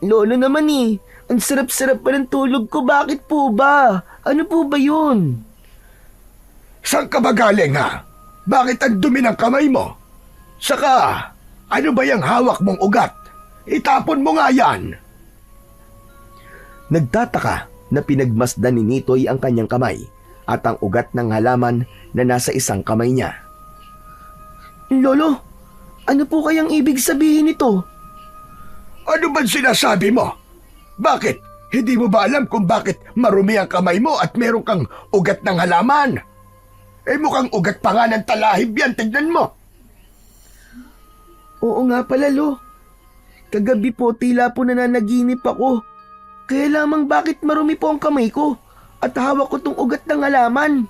Lolo naman eh, Ang sarap-sarap pa ng tulog ko. Bakit po ba? Ano po ba yun? Saan ka ba galing ha? Bakit ang dumi ng kamay mo? Saka, ano ba yung hawak mong ugat? Itapon mo nga yan. Nagtataka na pinagmasdan ni Nitoy ang kanyang kamay at ang ugat ng halaman na nasa isang kamay niya. Lolo, ano po kayang ibig sabihin nito? Ano ba sinasabi mo? Bakit? Hindi mo ba alam kung bakit marumi ang kamay mo at meron kang ugat ng halaman? Eh mukhang ugat pa nga ng talahib yan, tignan mo. Oo nga pala, Lo. Kagabi po tila po nananaginip ako. Kaya lamang bakit marumi po ang kamay ko at hawak ko tong ugat ng halaman.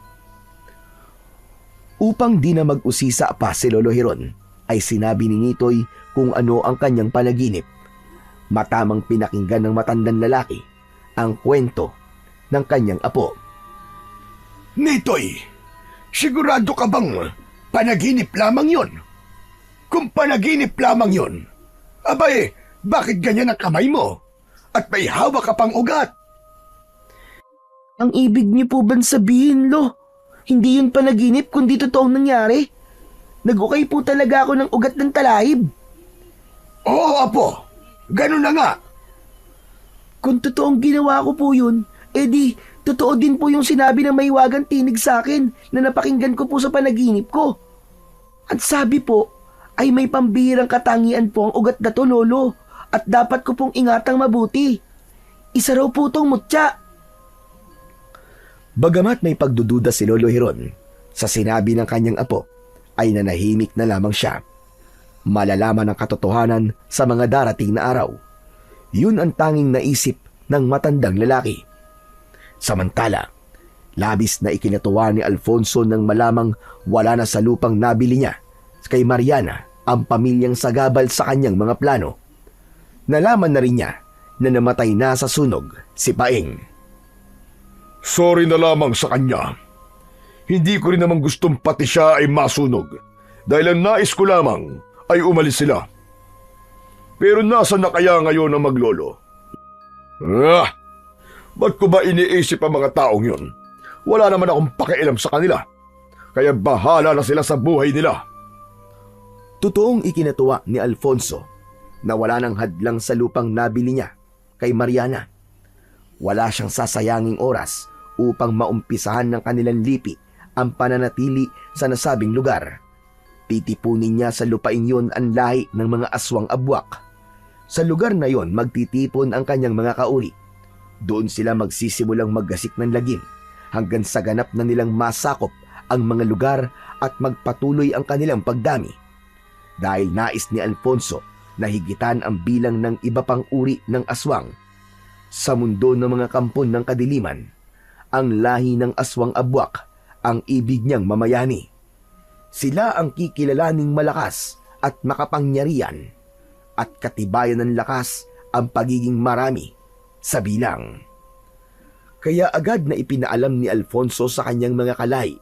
Upang di na mag-usisa pa si Lolo Hiron, ay sinabi ni Nitoy kung ano ang kanyang panaginip. Matamang pinakinggan ng matandang lalaki ang kwento ng kanyang apo. Nitoy, sigurado ka bang panaginip lamang yon? Kung panaginip lamang yon, abay, bakit ganyan ang kamay mo? At may hawak ka pang ugat? Ang ibig niyo po bang sabihin, Lo? Hindi yun panaginip kundi totoong nangyari? Nag-ukay po talaga ako ng ugat ng talahib. Oo, apo. Ganun na nga. Kung totoong ginawa ko po yun, edi totoo din po yung sinabi ng mahiwagang tinig sa akin na napakinggan ko po sa panaginip ko. At sabi po, ay may pambihirang katangian po ang ugat na to, Lolo, at dapat ko pong ingatang mabuti. Isa raw po tong mutya. Bagamat may pagdududa si Lolo Hiron sa sinabi ng kanyang apo, ay nanahimik na lamang siya. Malalaman ang katotohanan sa mga darating na araw. Yun ang tanging naisip ng matandang lalaki. Samantala, labis na ikinatuwa ni Alfonso nang malamang wala na sa lupang nabili niya kay Mariana ang pamilyang sagabal sa kanyang mga plano. Nalaman na rin niya na namatay na sa sunog si Paeng. Sorry na lamang sa kanya. Hindi ko rin naman gustong pati siya ay masunog dahil ang nais ko lamang ay umalis sila. Pero nasa na kaya ngayon ang maglolo? Ba't ko ba iniisip ang mga taong yun? Wala naman akong pakialam sa kanila. Kaya bahala na sila sa buhay nila. Totoong ikinatuwa ni Alfonso na wala nang hadlang sa lupang nabili niya kay Mariana. Wala siyang sasayanging oras upang maumpisahan ng kanilang lipi ang pananatili sa nasabing lugar. Titipunin niya sa lupain yun ang lahi ng mga aswang abwak. Sa lugar na yon magtitipon ang kanyang mga kauri. Doon sila magsisimulang maggasik ng lagim hanggang sa ganap na nilang masakop ang mga lugar at magpatuloy ang kanilang pagdami. Dahil nais ni Alfonso na higitan ang bilang ng iba pang uri ng aswang. Sa mundo ng mga kampon ng kadiliman, ang lahi ng aswang abwak ang ibig niyang mamayani. Sila ang kikilalaning malakas at makapangyarihan at katibayan ng lakas ang pagiging marami sa bilang. Kaya agad na ipinaalam ni Alfonso sa kanyang mga kalay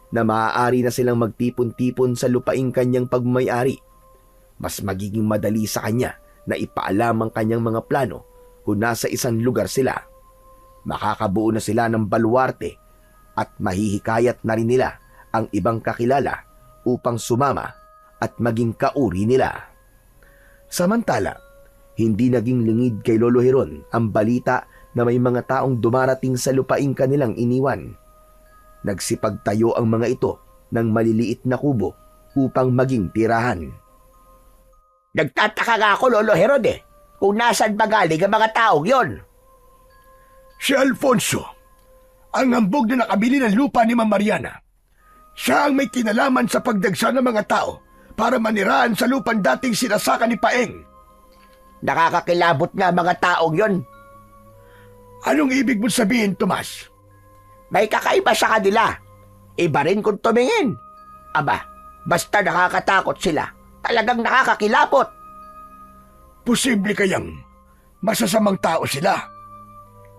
na maaari na silang magtipon-tipon sa lupaing kanyang pagmayari. Mas magiging madali sa kanya na ipaalam ang kanyang mga plano kung nasa isang lugar sila. Makakabuo na sila ng baluarte at mahihikayat na rin nila ang ibang kakilala upang sumama at maging kauri nila. Samantala, hindi naging lingid kay Lolo Hiron ang balita na may mga taong dumarating sa lupaing kanilang iniwan. Nagsipagtayo ang mga ito ng maliliit na kubo upang maging tirahan. Nagtataka nga ako, Lolo Herod kung nasaan ba galing ang mga taong yon. Si Alfonso, ang hambog na nakabili ng lupa ni Ma'am Mariana. Siya ang may kinalaman sa pagdagsa ng mga tao para manirahan sa lupang dating sinasaka ni Paeng. Nakakakilabot nga mga taong yon. Anong ibig mong sabihin, Tomas? May kakaiba sa kanila. Iba rin kung tumingin. Aba, basta nakakatakot sila. Talagang nakakakilabot. Posible kayang masasamang tao sila?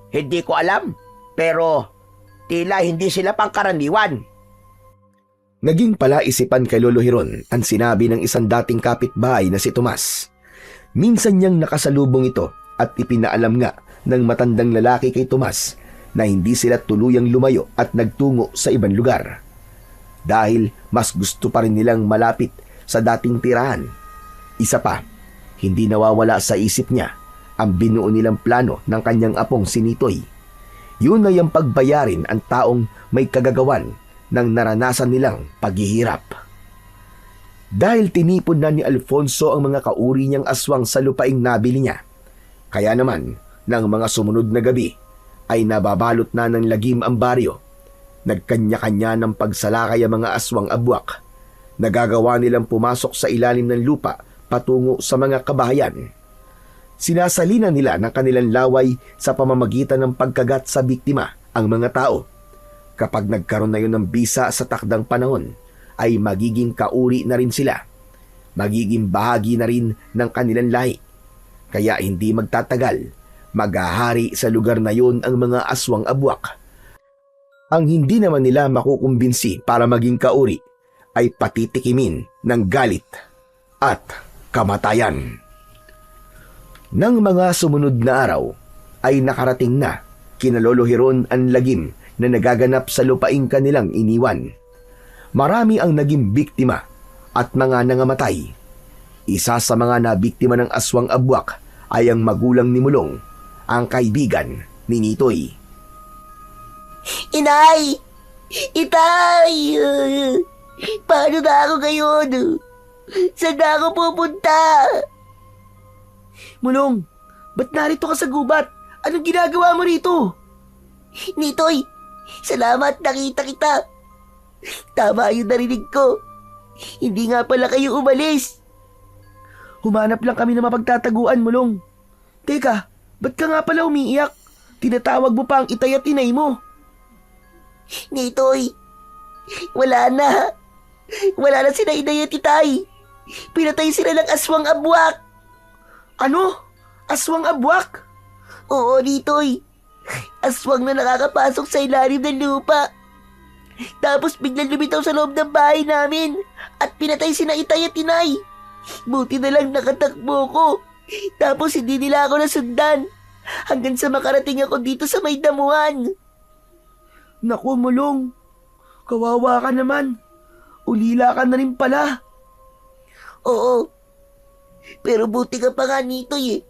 Hindi ko alam, pero tila hindi sila pangkaraniwan. Naging palaisipan kay Lolo Hiron ang sinabi ng isang dating kapitbahay na si Tomas. Minsan niyang nakasalubong ito at ipinaalam nga ng matandang lalaki kay Tomas na hindi sila tuluyang lumayo at nagtungo sa ibang lugar. Dahil mas gusto pa rin nilang malapit sa dating tirahan. Isa pa, hindi nawawala sa isip niya ang binuo nilang plano ng kanyang apong si Nitoy. Yun ay ang pagbayarin ang taong may kagagawan ng naranasan nilang paghihirap. Dahil tinipon na ni Alfonso ang mga kauri niyang aswang sa lupaing nabili niya, kaya naman ng mga sumunod na gabi ay nababalot na ng lagim ang baryo. Nagkanya-kanya ng pagsalakay ang mga aswang abwak. Nagagawa nilang pumasok sa ilalim ng lupa patungo sa mga kabahayan. Sinasalina nila ng kanilang laway sa pamamagitan ng pagkagat sa biktima ang mga tao. Kapag nagkaroon na yun ng bisa sa takdang panahon, ay magiging kauri na rin sila. Magiging bahagi na rin ng kanilang lahi. Kaya hindi magtatagal, maghahari sa lugar na yun ang mga aswang abwak. Ang hindi naman nila makukumbinsi para maging kauri ay patitikimin ng galit at kamatayan. Nang mga sumunod na araw ay nakarating na kina Lolo Hiron ang lagim na nagaganap sa lupaing kanilang iniwan. Marami ang naging biktima at mga nangamatay. Isa sa mga nabiktima ng aswang abwak ay ang magulang ni Mulong, ang kaibigan ni Nitoy. Inay! Itay! Paano na ako ngayon? Saan na ako pupunta? Mulong, ba't narito ka sa gubat? Anong ginagawa mo rito? Nitoy, salamat nakita kita. Tama yung narinig ko. Hindi nga pala kayo umalis. Humanap lang kami ng mapagtataguan, Mulong. Teka, ba't ka nga pala umiiyak? Tinatawag mo pa ang itay at inay mo. Nitoy, wala na. Wala na sila inay at itay. Pinatay sila ng aswang abwak. Ano? Aswang abwak? Oo, Nitoy. Aswang na nakakapasok sa ilalim ng lupa. Tapos biglang lumitaw sa loob ng bahay namin at pinatay sina itay at inay. Buti na lang nakatakbo ko. Tapos hindi nila ako nasundan hanggang sa makarating ako dito sa may damuhan. Naku, Mulong. Kawawa ka naman. Ulila ka na rin pala. Oo. Pero buti ka pa nga, Nitoy eh.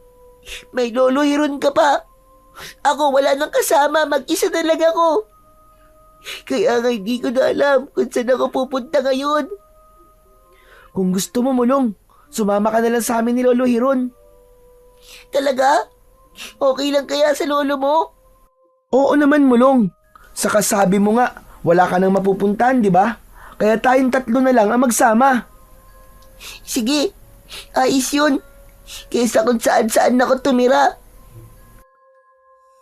May Lolo Hiron ka pa. Ako wala nang kasama, mag-isa na lang ako. Kaya nga hindi ko na alam kung saan ako pupunta ngayon. Kung gusto mo, Mulong, sumama ka na lang sa amin ni Lolo Hiron. Talaga? Okay lang kaya sa lolo mo? Oo naman, Mulong. Saka sabi mo nga, wala ka nang mapupuntahan, di ba? Kaya tayong tatlo na lang ang magsama. Sige, ayos yun. Kaysa kung saan-saan ako tumira.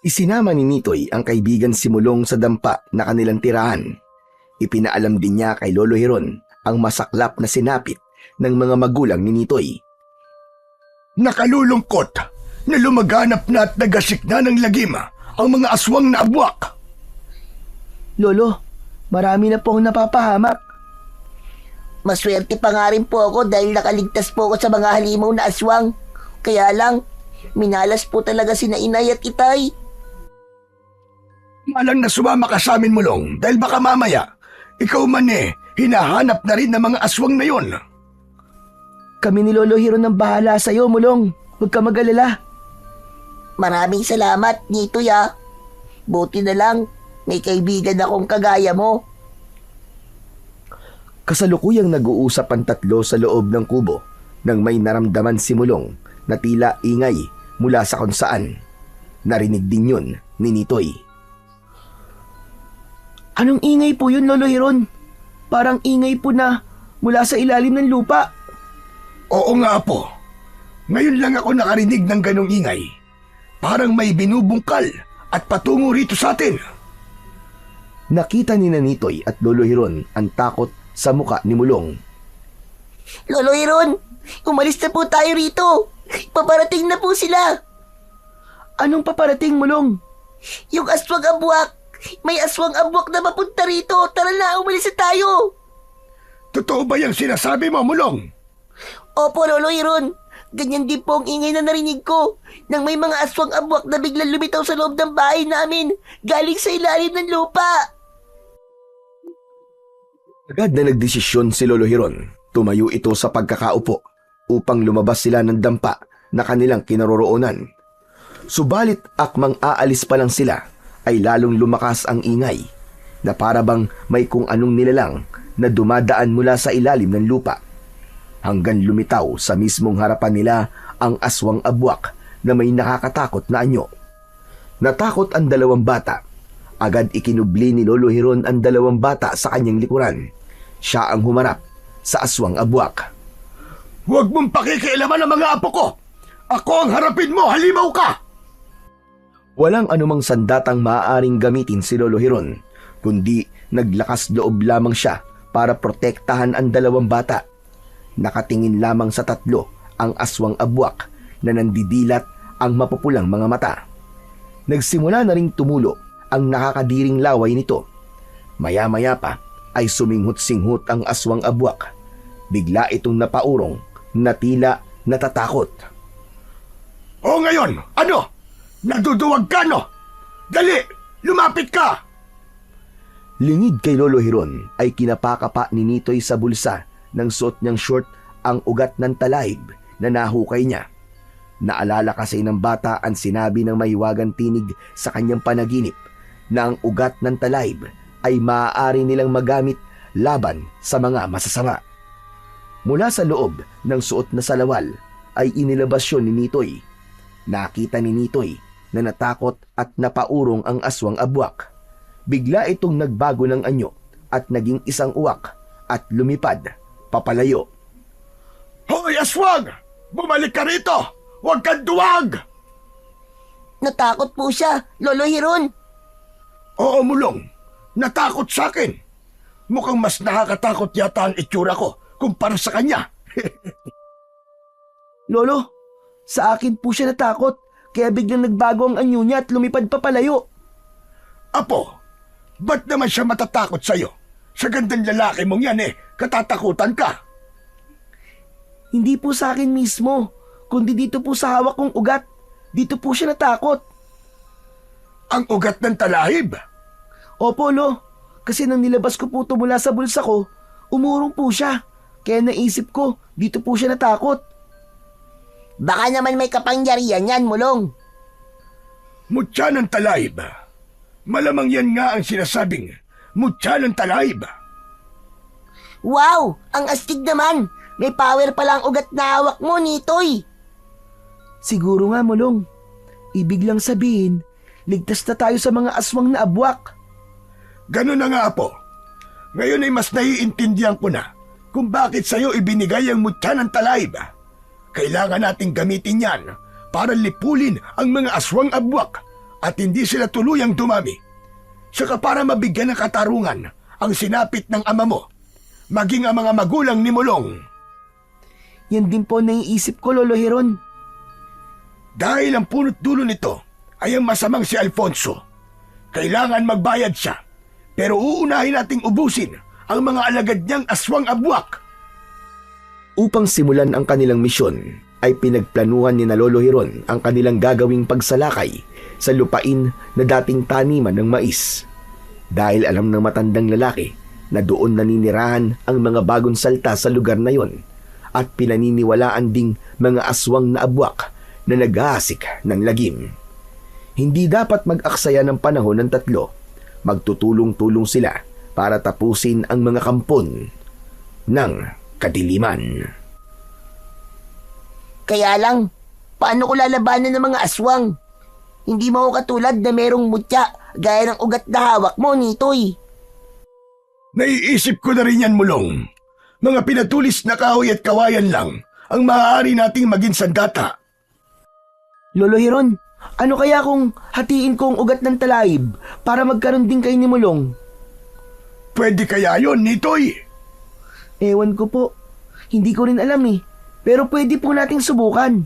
Isinama ni Nitoy ang kaibigan si Mulong sa dampa na kanilang tirahan. Ipinaalam din niya kay Lolo Hiron ang masaklap na sinapit ng mga magulang ni Nitoy. Nakalulungkot na lumaganap na at nagasik na ng lagim ang mga aswang na abwak. Lolo, marami na po ang napapahamak. Maswerte pa nga rin po ako dahil nakaligtas po ako sa mga halimaw na aswang. Kaya lang, minalas po talaga sina inay at itay. Malang na sumama ka sa amin, Mulong, dahil baka mamaya, ikaw man hinahanap na rin ng mga aswang na yon. Kami ni Lolo Hiron ang bahala sa'yo, Mulong. Huwag ka mag-alala. Maraming salamat, Nitoy ah. Buti na lang, may kaibigan akong kagaya mo. Kasalukuyang nag-uusap ang tatlo sa loob ng kubo nang may naramdaman si Mulong na tila ingay mula sa kung saan. Narinig din yun ni Nitoy. Anong ingay po yun, Lolo Hiron? Parang ingay po na mula sa ilalim ng lupa. Oo nga po. Ngayon lang ako nakarinig ng ganong ingay. Parang may binubungkal at patungo rito sa atin. Nakita ni Nitoy at Lolo Hiron ang takot sa muka ni Mulong. Lolo Hiron, umalis na po tayo rito. Paparating na po sila. Anong paparating, Mulong? Yung aswang abwak. May aswang abwak na mapunta rito. Tara na, umalis na tayo. Totoo ba yung sinasabi mo, Mulong? Opo, Lolo Hiron. Ganyan din po ang ingay na narinig ko nang may mga aswang abwak na biglang lumitaw sa loob ng bahay namin galing sa ilalim ng lupa. Agad na nagdesisyon si Lolo Hiron. Tumayo ito sa pagkakaupo upang lumabas sila ng dampa na kanilang kinaroroonan. Subalit akmang aalis pa lang sila ay lalong lumakas ang ingay na para bang may kung anong nilalang na dumadaan mula sa ilalim ng lupa. Hanggang lumitaw sa mismong harapan nila ang aswang abwak na may nakakatakot na anyo. Natakot ang dalawang bata. Agad ikinubli ni Lolo Hiron ang dalawang bata sa kanyang likuran. Siya ang humarap sa aswang abwak. Huwag mong pakikialaman ang mga apo ko! Ako ang harapin mo, halimaw ka! Walang anumang sandatang maaaring gamitin si Lolo Hiron, kundi naglakas loob lamang siya para protektahan ang dalawang bata. Nakatingin lamang sa tatlo ang aswang abwak na nandidilat ang mapupulang mga mata. Nagsimula na ring tumulo ang nakakadiring laway nito. Maya-maya pa ay suminghot-singhot ang aswang abwak. Bigla itong napaurong na tila natatakot. O ngayon, ano? Naduduwag ka, no? Dali, lumapit ka! Lingid kay Lolo Hiron ay kinapakapa ni Nitoy sa bulsa ng suot niyang short ang ugat ng talayb na nahukay niya. Naalala kasi ng bata ang sinabi ng mahiwagang tinig sa kanyang panaginip na ang ugat ng talayb ay maaari nilang magamit laban sa mga masasama. Mula sa loob ng suot na salawal ay inilabas yun ni Nitoy. Nakita ni Nitoy na natakot at napaurong ang aswang abwak. Bigla itong nagbago ng anyo at naging isang uwak at lumipad papalayo. Hoy, aswang! Bumalik ka rito! Huwag kang duwag! Natakot po siya, Lolo Hiron. Oo, Mulong. Natakot sa akin. Mukhang mas nakakatakot yata ang itsura ko kumpara sa kanya. Lolo, sa akin po siya natakot, kaya biglang nagbago ang anyo niya at lumipad papalayo. Apo, ba't naman siya matatakot sa'yo? Sa gandang lalaki mong yan katatakutan ka. Hindi po sa akin mismo, kundi dito po sa hawak kong ugat. Dito po siya natakot. Ang ugat ng talahib. Opo, Lo. Kasi nang nilabas ko po ito mula sa bulsa ko, umurong po siya. Kaya naisip ko, dito po siya natakot. Baka naman may kapangyarihan yan, Mulong. Mutya ng talahib. Malamang yan nga ang sinasabing mutya ng talahib. Wow! Ang astig naman! May power pala ang ugat na hawak mo, Nitoy. Siguro nga, Mulong. Ibig lang sabihin, ligtas na tayo sa mga aswang na abwak. Ganun na nga, Apo. Ngayon ay mas naiintindihan ko na kung bakit sa'yo ibinigay ang mutya ng talahib. Kailangan nating gamitin yan para lipulin ang mga aswang abwak at hindi sila tuluyang dumami. Saka para mabigyan ng katarungan ang sinapit ng ama mo, maging ang mga magulang ni Mulong. Yan din po naiisip ko, Lolo Hiron. Dahil ang punot dulo nito ay ang masamang si Alfonso. Kailangan magbayad siya, pero uunahin nating ubusin ang mga alagad niyang aswang abwak. Upang simulan ang kanilang misyon, ay pinagplanuhan ni na Lolo Hiron ang kanilang gagawing pagsalakay sa lupain na dating taniman ng mais. Dahil alam ng matandang lalaki na doon naninirahan ang mga bagong salta sa lugar na yon at pinaniniwalaan ding mga aswang na abwak na nag-aasik ng lagim. Hindi dapat mag-aksaya ng panahon ng tatlo. Magtutulong-tulong sila para tapusin ang mga kampon ng kadiliman. Kaya lang, paano ko lalabanan ng mga aswang? Hindi mo ako katulad na merong mutya gaya ng ugat na hawak mo, Nitoy. Naiisip ko na rin yan, Mulong. Mga pinatulis na kahoy at kawayan lang ang maaari nating maging sandata. Lolo Hiron, ano kaya kung hatiin ko ang ugat ng talayib para magkaroon din kayo ni Mulong? Pwede kaya yon, Nitoy? Ewan ko po. Hindi ko rin alam eh. Pero pwede po nating subukan.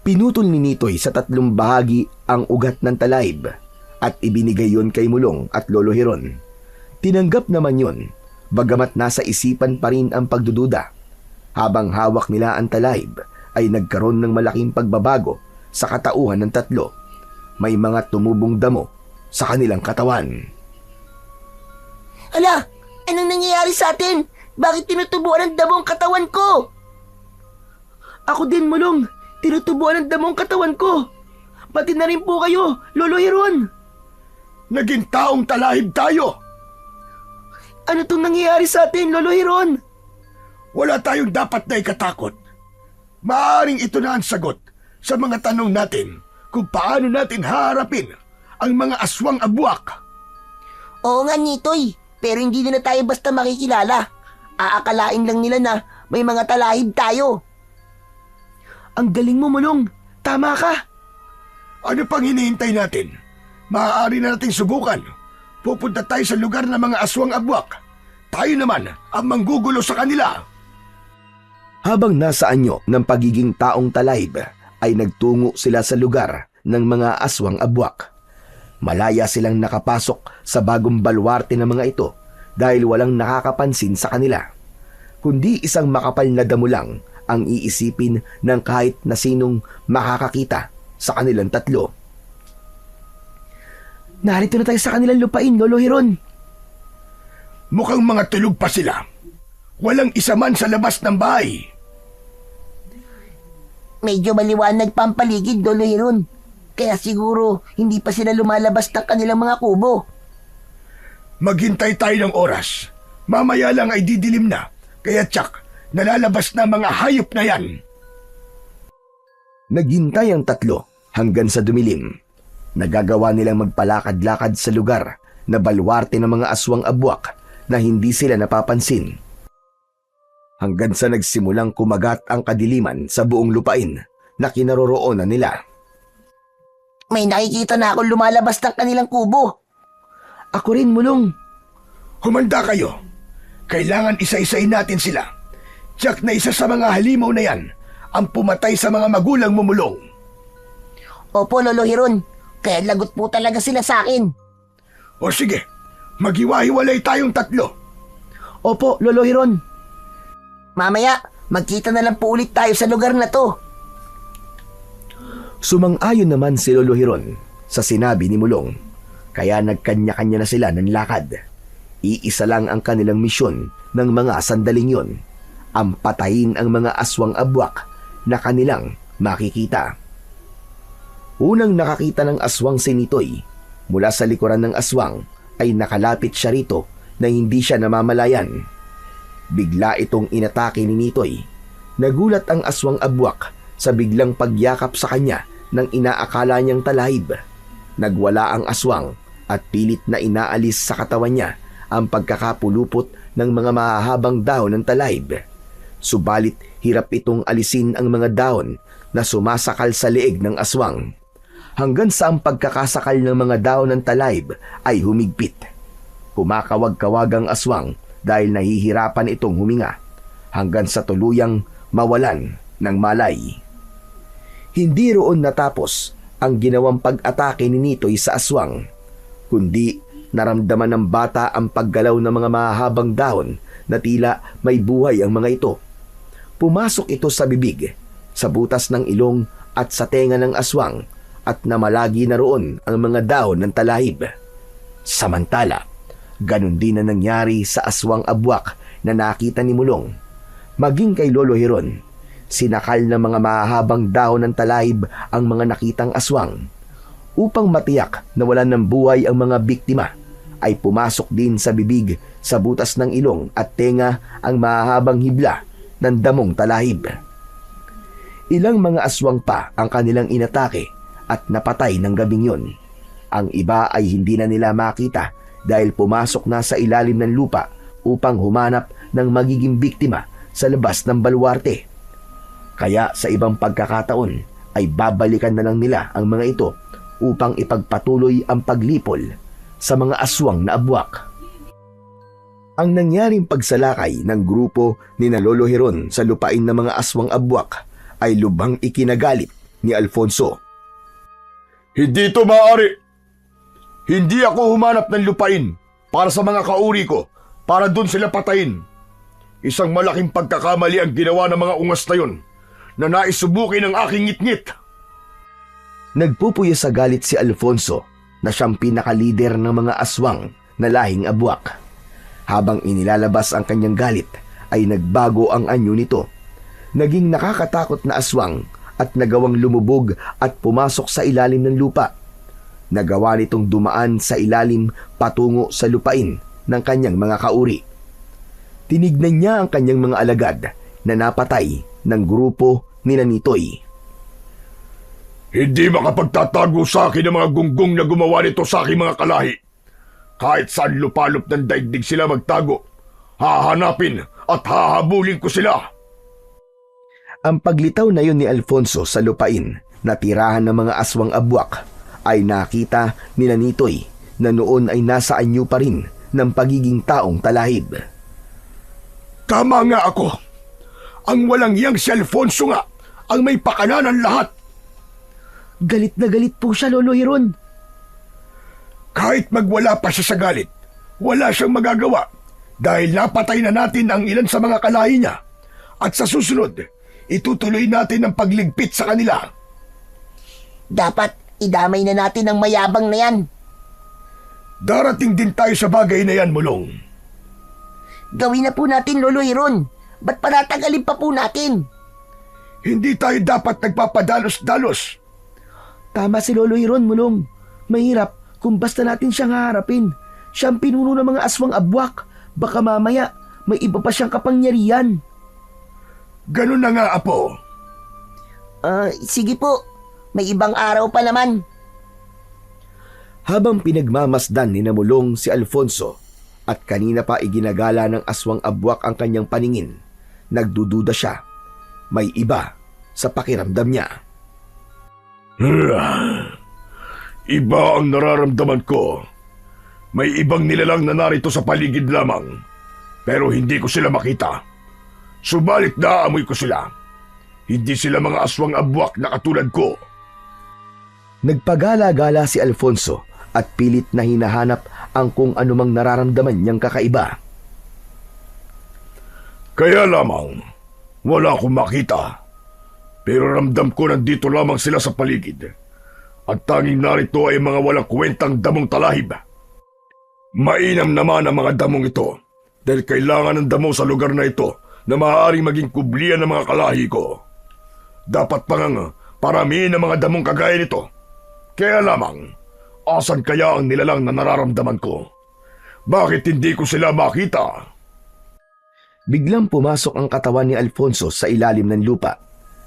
Pinutol ni Nitoy sa 3 bahagi ang ugat ng talayib at ibinigay yon kay Mulong at Lolo Hiron. Tinanggap naman yon, bagamat nasa isipan pa rin ang pagdududa. Habang hawak nila ang talayb ay nagkaroon ng malaking pagbabago sa katauhan ng tatlo. May mga tumubong damo sa kanilang katawan. Ala, anong nangyayari sa atin? Bakit tinutubuan ang damong katawan ko? Ako din, Mulong. Tinutubuan ang damong katawan ko. Pati na rin po kayo, Lolo Hiron. Naging taong talahib tayo. Ano tong nangyayari sa atin, Lolo Hiron? Wala tayong dapat na ikatakot. Maaaring ito na ang sagot sa mga tanong natin kung paano natin haharapin ang mga aswang abwak. Oo nga, Nitoy. Pero hindi nila tayo basta makikilala. Aakalain lang nila na may mga talahib tayo. Ang galing mo, Mulong. Tama ka. Ano pang hinihintay natin? Maaari na nating subukan. Pupunta tayo sa lugar ng mga aswang abwak. Tayo naman ang manggugulo sa kanila. Habang nasa anyo ng pagiging taong talayb, ay nagtungo sila sa lugar ng mga aswang abwak. Malaya silang nakapasok sa bagong baluarte ng mga ito dahil walang nakakapansin sa kanila. Kundi isang makapal na damo lang ang iisipin ng kahit na sinong makakakita sa kanilang tatlo. Narito na tayo sa kanilang lupain, Lolo Hiron. Mukhang mga tulog pa sila. Walang isa man sa labas ng bahay. Medyo maliwanag pa ang paligid, Lolo Hiron. Kaya siguro hindi pa sila lumalabas ng kanilang mga kubo. Maghintay tayo ng oras. Mamaya lang ay didilim na. Kaya tsak, nalalabas na mga hayop na yan. Naghintay ang tatlo hanggang sa dumilim. Nagagawa nilang magpalakad-lakad sa lugar na baluarte ng mga aswang abwak na hindi sila napapansin. Hanggang sa nagsimulang kumagat ang kadiliman sa buong lupain na kinaroroonan nila. May nakikita na akong lumalabas ng kanilang kubo. Ako rin, Mulong. Humanda kayo. Kailangan isa-isain natin sila. Tiyak na isa sa mga halimaw na yan ang pumatay sa mga magulang mo, Mulong. Opo, Lolo Hiron. Kaya lagot po talaga sila sa akin. O sige, maghiwa-hiwalay tayong tatlo. Opo, Lolo Hiron. Mamaya, magkita na lang po ulit tayo sa lugar na to. Sumang-ayon naman si Lolo Hiron sa sinabi ni Mulong. Kaya nagkanya-kanya na sila ng lakad. Iisa lang ang kanilang misyon ng mga sandaling yon, ang patayin ang mga aswang abwak na kanilang makikita. Unang nakakita ng aswang si Nitoy. Mula sa likuran ng aswang ay nakalapit siya rito na hindi siya namamalayan. Bigla itong inatake ni Nitoy. Nagulat ang aswang abwak sa biglang pagyakap sa kanya ng inaakala niyang talahib. Nagwala ang aswang at pilit na inaalis sa katawan niya ang pagkakapulupot ng mga mahahabang dahon ng talahib. Subalit hirap itong alisin ang mga dahon na sumasakal sa leeg ng aswang. Hanggang sa ang pagkakasakal ng mga dahon ng talahib ay humigpit. Kumakawag-kawag ang aswang dahil nahihirapan itong huminga hanggang sa tuluyang mawalan ng malay. Hindi roon natapos ang ginawang pag-atake ni Nitoy sa aswang, kundi naramdaman ng bata ang paggalaw ng mga mahahabang dahon na tila may buhay ang mga ito. Pumasok ito sa bibig, sa butas ng ilong at sa tenga ng aswang at namalagi na roon ang mga dahon ng talahib. Samantala, ganun din na nangyari sa aswang abwak na nakita ni Mulong. Maging kay Lolo Hiron, sinakal ng mga mahahabang dahon ng talahib ang mga nakitang aswang. Upang matiyak na wala ng buhay ang mga biktima, ay pumasok din sa bibig, sa butas ng ilong at tenga ang mahahabang hibla ng damong talahib. Ilang mga aswang pa ang kanilang inatake at napatay ng gabing yun. Ang iba ay hindi na nila makita dahil pumasok na sa ilalim ng lupa upang humanap ng magiging biktima sa labas ng baluarte. Kaya sa ibang pagkakataon ay babalikan na lang nila ang mga ito upang ipagpatuloy ang paglipol sa mga aswang na abwak. Ang nangyaring pagsalakay ng grupo ni Lolo Hiron sa lupain ng mga aswang abwak ay lubhang ikinagalit ni Alfonso. Hindi ito maaari. Hindi ako humanap ng lupain para sa mga kauri ko para doon sila patayin. Isang malaking pagkakamali ang ginawa ng mga ungas na yun na naisubukin ang aking ngit-ngit. Nagpupuyo sa galit si Alfonso na siyang pinakalider ng mga aswang na lahing abwak. Habang inilalabas ang kanyang galit ay nagbago ang anyo nito. Naging nakakatakot na aswang at nagawang lumubog at pumasok sa ilalim ng lupa. Nagawa nitong dumaan sa ilalim patungo sa lupain ng kanyang mga kauri. Tinignan niya ang kanyang mga alagad na napatay ng grupo ni Nitoy. Hindi makapagtatago sa akin ang mga gunggong na gumawa nito sa aking mga kalahi. Kahit saan lupalop ng daigdig sila magtago, hahanapin at hahabulin ko sila. Ang paglitaw na yun ni Alfonso sa lupain na tirahan ng mga aswang abwak ay nakita ni Nitoy na noon ay nasa anyo pa rin ng pagiging taong talahib. Tama nga ako. Ang walang yang si Alfonso nga ang may pakananan lahat. Galit na galit po siya, Lolo Hiron. Kahit magwala pa siya sa galit, wala siyang magagawa dahil napatay na natin ang ilan sa mga kalahi niya at sa susunod, itutuloy natin ang pagligpit sa kanila. Dapat idamay na natin ang mayabang na yan. Darating din tayo sa bagay na yan, Mulong. Gawin na po natin, Lolo Hiron. Ba't panatagalin pa po natin? Hindi tayo dapat nagpapadalos-dalos. Tama si Lolo Hiron, Mulong. Mahirap kung basta natin siyang haharapin. Siyang pinuno ng mga aswang abwak. Baka mamaya may iba pa siyang kapangyarihan. Ganun na nga, Apo. Sige po. May ibang araw pa naman. Habang pinagmamasdan ni Namulong si Alfonso at kanina pa iginagala ng aswang abwak ang kanyang paningin, nagdududa siya. May iba sa pakiramdam niya. Iba ang nararamdaman ko. May ibang nilalang na narito sa paligid lamang, pero hindi ko sila makita. Subalit naamoy ko sila. Hindi sila mga aswang abwak na katulad ko. Nagpagala-gala si Alfonso at pilit na hinahanap ang kung anumang nararamdaman niyang kakaiba. Kaya lamang, wala akong makita. Pero ramdam ko nandito lamang sila sa paligid. At tanging narito ay mga walang kwentang damong talahib. Mainam naman ang mga damong ito dahil kailangan ng damo sa lugar na ito na maaaring maging kublian ng mga kalahi ko. Dapat pangang paramihin ang mga damong kagaya nito. Kaya lamang, asan kaya ang nilalang na nararamdaman ko? Bakit hindi ko sila makita? Biglang pumasok ang katawan ni Alfonso sa ilalim ng lupa.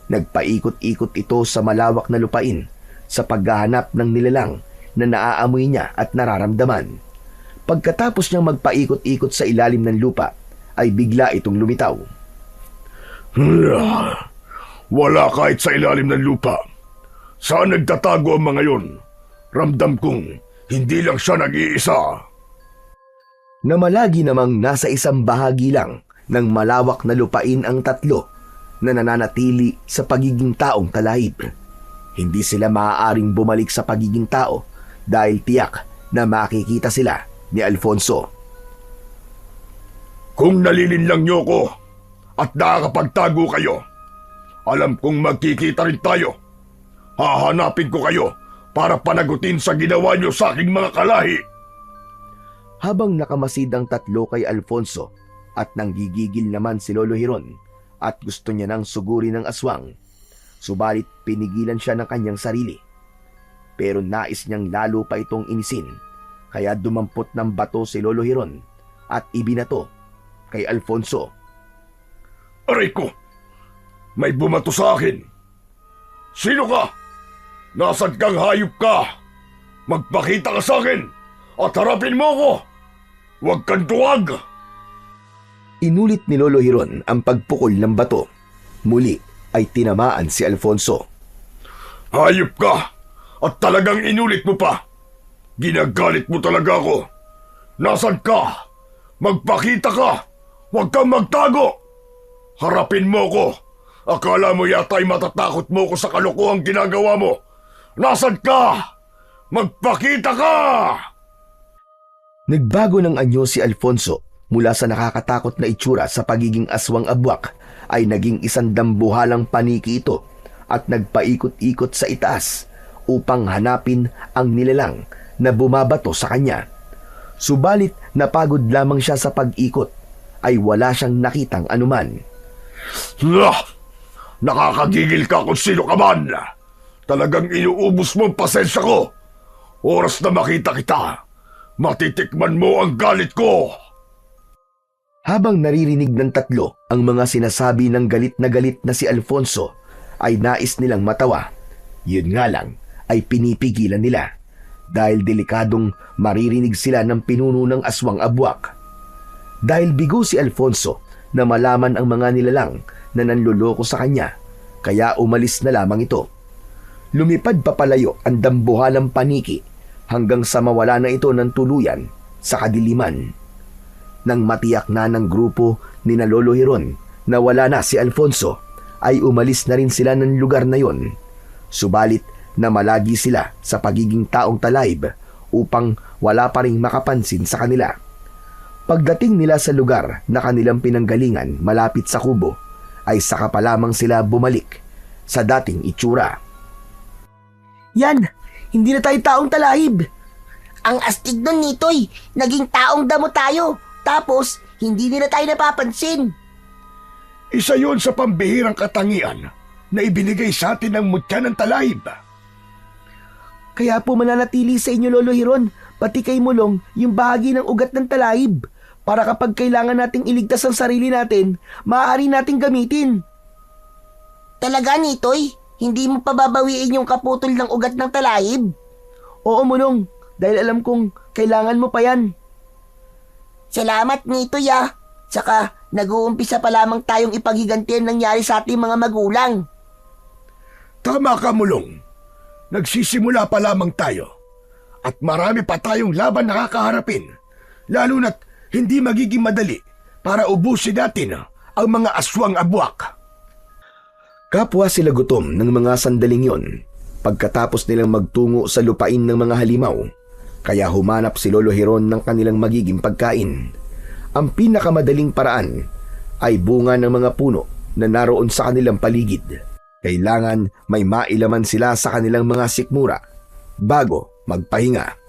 Nagpaikot-ikot ito sa malawak na lupain sa paghahanap ng nilalang na naaamoy niya at nararamdaman. Pagkatapos niyang magpaikot-ikot sa ilalim ng lupa, ay bigla itong lumitaw. Wala kahit sa ilalim ng lupa. Saan nagtatago ang mga yon? Ramdam kong hindi lang siya nag-iisa. Namalagi namang nasa isang bahagi lang ng malawak na lupain ang tatlo na nananatili sa pagiging taong talahib. Hindi sila maaaring bumalik sa pagiging tao dahil tiyak na makikita sila ni Alfonso. Kung nalilinlang niyo ko at nakakapagtago kayo, alam kong magkikita rin tayo. Hahanapin ko kayo para panagutin sa ginawa niyo sa aking mga kalahi. Habang nakamasid ang tatlo kay Alfonso at nanggigigil naman si Lolo Hiron at gusto niya nang sugurin ng aswang, subalit pinigilan siya ng kanyang sarili. Pero nais niyang lalo pa itong inisin, kaya dumampot ng bato si Lolo Hiron at ibinato kay Alfonso. Aray ko! May bumato sa akin! Sino ka? Nasaan kang hayop ka? Magpakita ka sa akin at harapin mo ako! Huwag kang tuwag! Inulit ni Lolo Hiron ang pagpukol ng bato. Muli ay tinamaan si Alfonso. Hayop ka! At talagang inulit mo pa! Ginagalit mo talaga ako! Nasaan ka? Magpakita ka! Huwag kang magtago! Harapin mo ko! Akala mo yata ay matatakot mo ko sa kalokohang ginagawa mo! Nasaan ka? Magpakita ka! Nagbago ng anyo si Alfonso mula sa nakakatakot na itsura sa pagiging aswang abwak ay naging isang dambuhalang paniki ito at nagpaikot-ikot sa itaas upang hanapin ang nilalang na bumabato sa kanya. Subalit napagod lamang siya sa pag-ikot ay wala siyang nakitang anuman. Nakakagigil ka kung sino ka man. Talagang inuubos mo ang pasensya ko. Oras na makita kita, matitikman mo ang galit ko. Habang naririnig ng tatlo ang mga sinasabi ng galit na si Alfonso, ay nais nilang matawa. Yun nga lang ay pinipigilan nila dahil delikadong maririnig sila ng pinuno ng aswang abwak. Dahil bigo si Alfonso na malaman ang mga nilalang na nanloloko sa kanya, kaya umalis na lamang ito. Lumipad papalayo ang dambuhalang paniki hanggang sa mawala na ito ng tuluyan sa kadiliman. Nang matiyak na ng grupo ni na Lolo Hiron na wala na si Alfonso, ay umalis na rin sila ng lugar na yon. Subalit na malagi sila sa pagiging taong talayb upang wala pa ring makapansin sa kanila. Pagdating nila sa lugar na kanilang pinanggalingan malapit sa kubo, ay saka pa lamang sila bumalik sa dating itsura. Yan! Hindi na tayo taong talahib! Ang astig nun, Nitoy. Naging taong damo tayo. Tapos, hindi nila tayo napapansin. Isa yon sa pambihirang katangian na ibinigay sa atin ng mutya ng talahib. Kaya po mananatili sa inyo, Lolo Hiron, pati kay Mulong, yung bahagi ng ugat ng talahib. Para kapag kailangan nating iligtas ang sarili natin, maaari nating gamitin. Talaga, Nitoy? Hindi mo pa babawiin yung kaputol ng ugat ng talahib? Oo, Mulong, dahil alam kong kailangan mo pa yan. Salamat, Nitoy ah. Saka, nag-uumpisa pa lamang tayong ipaghiganti ang nangyari sa ating mga magulang. Tama ka, Mulong. Nagsisimula pa lamang tayo. At marami pa tayong laban na kakaharapin. Lalo na't hindi magiging madali para ubusin natin ang mga aswang abwak. Kapwa sila gutom ng mga sandaling yon pagkatapos nilang magtungo sa lupain ng mga halimaw, kaya humanap si Lolo Hiron ng kanilang magiging pagkain. Ang pinakamadaling paraan ay bunga ng mga puno na naroon sa kanilang paligid. Kailangan may mailaman sila sa kanilang mga sikmura bago magpahinga.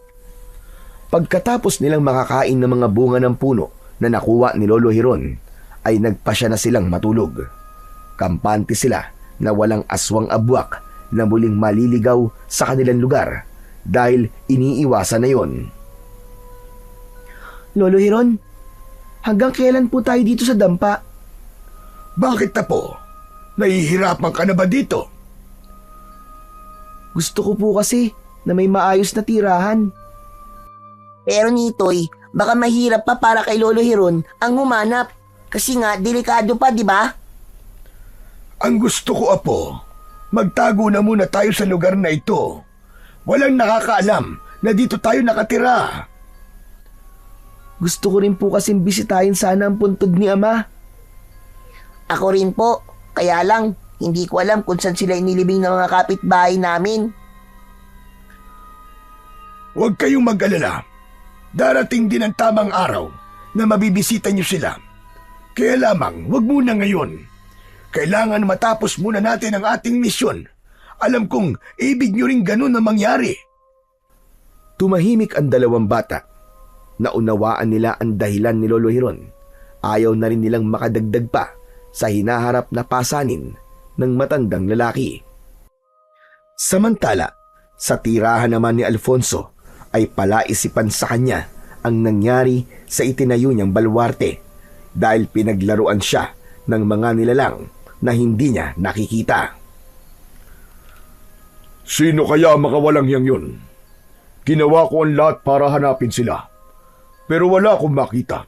Pagkatapos nilang makakain ng mga bunga ng puno na nakuha ni Lolo Hiron, ay nagpasya na silang matulog. Kampante sila na walang aswang abwak na muling maliligaw sa kanilang lugar dahil iniiwasan na yon. Lolo Hiron, hanggang kailan po tayo dito sa dampa? Bakit na po? Nahihirapan ka na ba dito? Gusto ko po kasi na may maayos na tirahan. Pero Nitoy, baka mahirap pa para kay Lolo Hiron ang humanap. Kasi nga, delikado pa, di ba? Ang gusto ko, Apo, magtago na muna tayo sa lugar na ito. Walang nakakaalam na dito tayo nakatira. Gusto ko rin po kasing bisitahin sana ang puntod ni Ama. Ako rin po. Kaya lang, hindi ko alam kung saan sila inilibing ng mga kapitbahay namin. Huwag kayong mag-alala. Darating din ang tamang araw na mabibisita niyo sila. Kaya lamang, huwag muna ngayon. Kailangan matapos muna natin ang ating misyon. Alam kong ibig niyo rin ganun na mangyari. Tumahimik ang dalawang bata. Naunawaan nila ang dahilan ni Lolo Hiron. Ayaw na rin nilang makadagdag pa sa hinaharap na pasanin ng matandang lalaki. Samantala, sa tirahan naman ni Alfonso ay palaisipan sa kanya ang nangyari sa itinayo niyang balwarte dahil pinaglaruan siya ng mga nilalang na hindi niya nakikita. Sino kaya makawalang hiyang yun? Ginawa ko ang lahat para hanapin sila. Pero wala akong makita.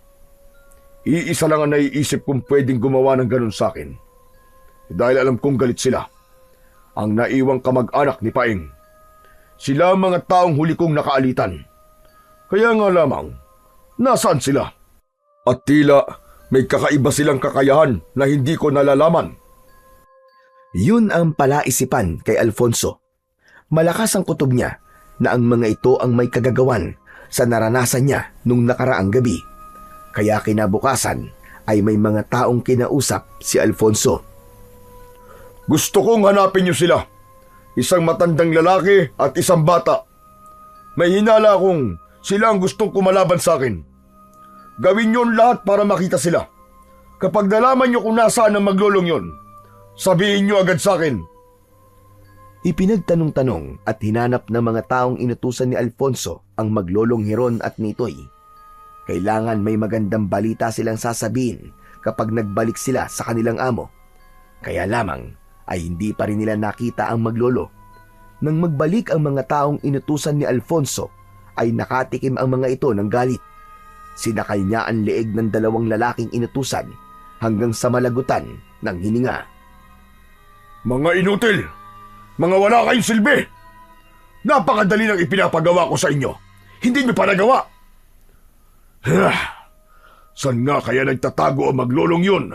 Iisa lang ang naiisip kong pwedeng gumawa ng ganun sa akin. Dahil alam kong galit sila. Ang naiwang kamag-anak ni Paeng. Sila ang mga taong huli kong nakaalitan. Kaya nga lamang, nasaan sila? At tila may kakaiba silang kakayahan na hindi ko nalalaman. Yun ang palaisipan kay Alfonso. Malakas ang kutob niya na ang mga ito ang may kagagawan sa naranasan niya nung nakaraang gabi. Kaya kinabukasan ay may mga taong kinausap si Alfonso. Gusto kong hanapin niyo sila. Isang matandang lalaki at isang bata. May hinala akong sila ang gustong kumalaban sa akin. Gawin niyo ang lahat para makita sila. Kapag nalaman niyo kung nasaan ang maglolong yon, sabihin niyo agad sa akin. Ipinagtanong-tanong at hinanap ng mga taong inutusan ni Alfonso ang maglolong Hiron at Nitoy. Kailangan may magandang balita silang sasabihin kapag nagbalik sila sa kanilang amo. Kaya lamang ay hindi pa rin nila nakita ang maglolo. Nang magbalik ang mga taong inutusan ni Alfonso, ay nakatikim ang mga ito ng galit. Sinakal niya ang leeg ng dalawang lalaking inutusan hanggang sa malagutan ng hininga. Mga inutil! Mga wala kayong silbi! Napakadali ng ipinapagawa ko sa inyo. Hindi niyo pa nagawa. Saan nga kaya nagtatago ang maglolong yun?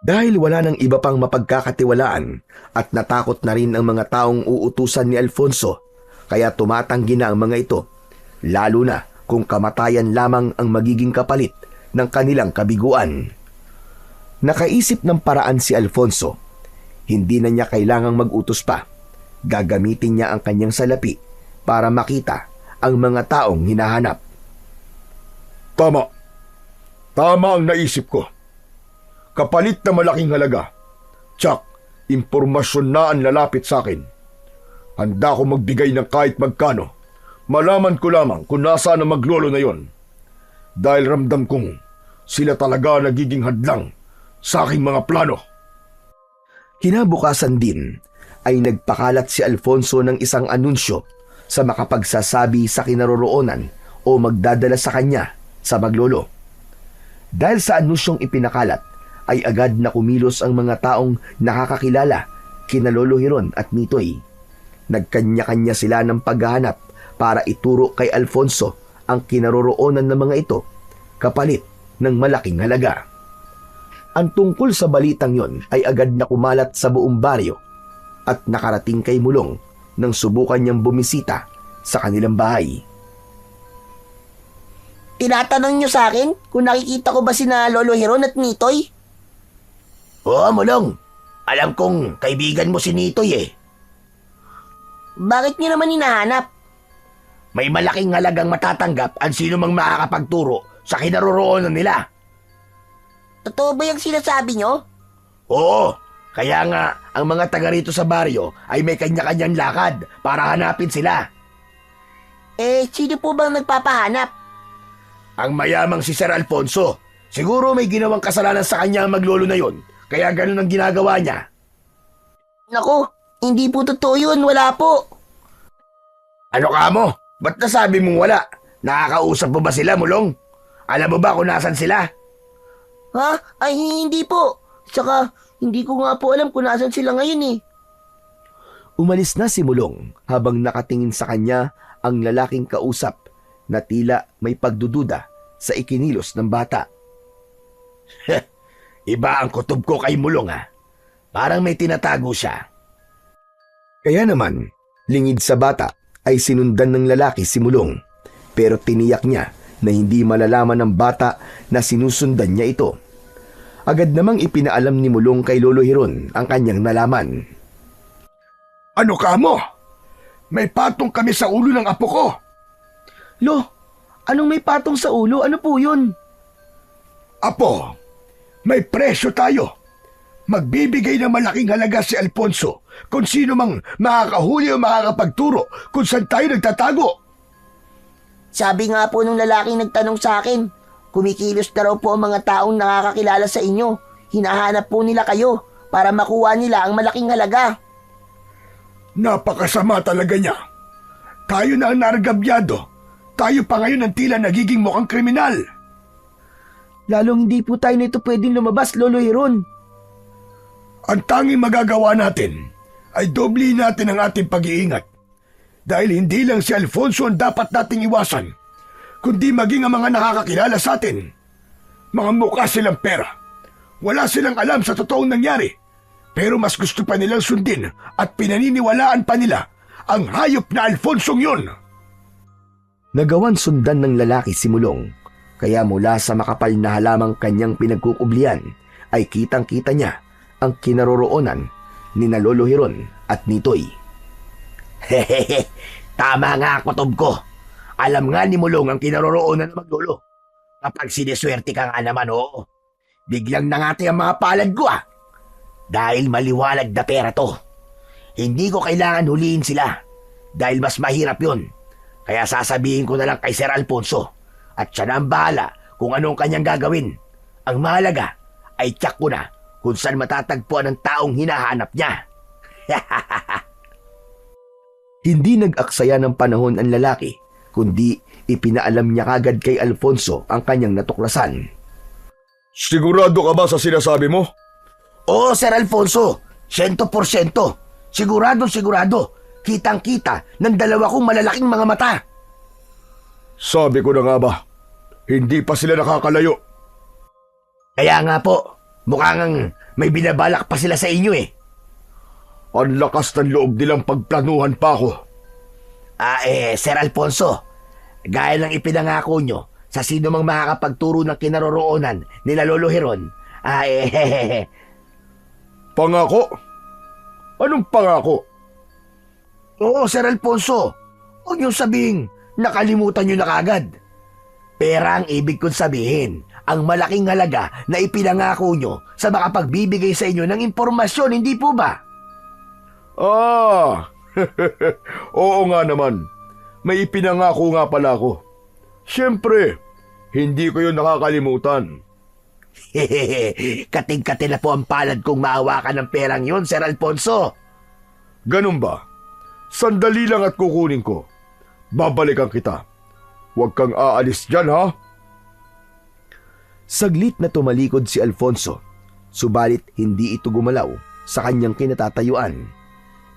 Dahil wala nang iba pang mapagkakatiwalaan at natakot na rin ang mga taong uutusan ni Alfonso, kaya tumatanggi na ang mga ito, lalo na kung kamatayan lamang ang magiging kapalit ng kanilang kabiguan. Nakaisip ng paraan si Alfonso. Hindi na niya kailangang mag-utos pa. Gagamitin niya ang kanyang salapi para makita ang mga taong hinahanap. Tama. Tama ang naisip ko. Kapalit na malaking halaga. Tsak, impormasyon na ang lalapit sa akin. Handa ko magbigay ng kahit magkano. Malaman ko lamang kung nasaan ang maglolo na yon. Dahil ramdam kong sila talaga nagiging hadlang sa aking mga plano. Kinabukasan din ay nagpakalat si Alfonso ng isang anunsyo sa makapagsasabi sa kinaroroonan o magdadala sa kanya sa maglolo. Dahil sa anunsyong ipinakalat, ay agad na kumilos ang mga taong nakakakilala kina Lolo Hiron at Nitoy. Nagkanya-kanya sila ng paghahanap para ituro kay Alfonso ang kinaroroonan ng mga ito kapalit ng malaking halaga. Ang tungkol sa balitang yon ay agad na kumalat sa buong baryo at nakarating kay Mulong nang subukan niyang bumisita sa kanilang bahay. Tinatanong niyo sa akin kung nakikita ko ba sina Lolo Hiron at Nitoy? Oo, Mulong. Alam kong kaibigan mo si Nitoy eh. Bakit niyo naman hinahanap? May malaking halagang matatanggap ang sino mang makakapagturo sa kinaroroonan nila. Totoo ba yung sinasabi niyo? Oo, kaya nga ang mga taga rito sa baryo ay may kanya-kanyang lakad para hanapin sila. Sino po bang nagpapahanap? Ang mayamang si Sir Alfonso. Siguro may ginawang kasalanan sa kanya ang maglolo na yon, kaya ganun ang ginagawa niya. Naku, hindi po totoo yun, wala po. Ano ka mo? Ba't nasabi mong wala? Nakakausap mo ba sila, Mulong? Alam mo ba kung nasan sila? Ha? Ay, hindi po. Saka, hindi ko nga po alam kung nasan sila ngayon eh. Umalis na si Mulong habang nakatingin sa kanya ang lalaking kausap na tila may pagdududa sa ikinilos ng bata. Iba ang kutob ko kay Mulong ha. Parang may tinatago siya. Kaya naman, lingid sa bata ay sinundan ng lalaki si Mulong, pero tiniyak niya na hindi malalaman ng bata na sinusundan niya ito. Agad namang ipinaalam ni Mulong kay Lolo Hiron ang kanyang nalaman. Ano ka mo? May patong kami sa ulo ng apo ko. Lo, anong may patong sa ulo? Ano po yun? Apo, may presyo tayo. Magbibigay ng malaking halaga si Alfonso kung sino mang makakahuli o makakapagturo kung saan tayo nagtatago. Sabi nga po nung lalaking nagtanong sa akin, kumikilos na raw po ang mga taong nakakakilala sa inyo. Hinahanap po nila kayo para makuha nila ang malaking halaga. Napakasama talaga niya. Tayo na ang naragabyado. Tayo pa ngayon ang tila nagiging mukhang kriminal. Lalong hindi po tayo nito pwedeng lumabas, Lolo Hiron. Ang tanging magagawa natin ay doblehin natin ang ating pag-iingat. Dahil hindi lang si Alfonso ang dapat nating iwasan, kundi maging ang mga nakakakilala sa atin. Mga mukha silang pera. Wala silang alam sa totoong nangyari, pero mas gusto pa nilang sundin at pinaniniwalaan pa nila ang hayop na Alfonsong yun. Nagawan sundan ng lalaki si Mulong, Kaya mula sa makapal na halamang kanyang pinagkukublian ay kitang-kita niya ang kinaroroonan ni na Lolo Hiron at ni Toy. Hehehe, tama nga kutob ko. Alam nga ni Mulong ang kinaroroonan ng maglolo. Kapag siniswerte ka nga naman, oo. Biglang nangati ang mga palad ko Dahil maliwalag na pera to. Hindi ko kailangan huliin sila. Dahil mas mahirap yun. Kaya sasabihin ko na lang kay Sir Alfonso. At siya na ang bahala kung anong kanyang gagawin. Ang mahalaga ay tiyak ko na kung saan matatagpuan ang taong hinahanap niya. Hindi nag-aksaya ng panahon ang lalaki, kundi ipinaalam niya kagad kay Alfonso ang kanyang natuklasan. Sigurado ka ba sa sinasabi mo? Oo, Sir Alfonso. 100%. Sigurado. Kitang-kita ng dalawa kong malalaking mga mata. Sabi ko na nga ba, hindi pa sila nakakalayo. Kaya nga po, mukhang may binabalak pa sila sa inyo Ang lakas ng loob nilang pagplanuhan pa ako. Sir Alfonso, gaya ng ipinangako nyo sa sino mang makakapagturo ng kinaroroonan nila Lolo Hiron, Pangako? Anong pangako? Oo, Sir Alfonso, huwag nyo sabing nakalimutan nyo na kagad. Pera ang ibig kong sabihin, ang malaking halaga na ipinangako nyo sa makapagbibigay sa inyo ng impormasyon, hindi po ba? Oo nga naman. May ipinangako nga pala ako. Siyempre, hindi ko yun nakakalimutan. Kating-kati na po ang palad kong maawakan ng perang yun, Sir Alfonso. Ganun ba? Sandali lang at kukunin ko. Babalikan kita. Huwag kang aalis dyan, ha? Saglit na tumalikod si Alfonso, subalit hindi ito gumalaw sa kanyang kinatatayuan.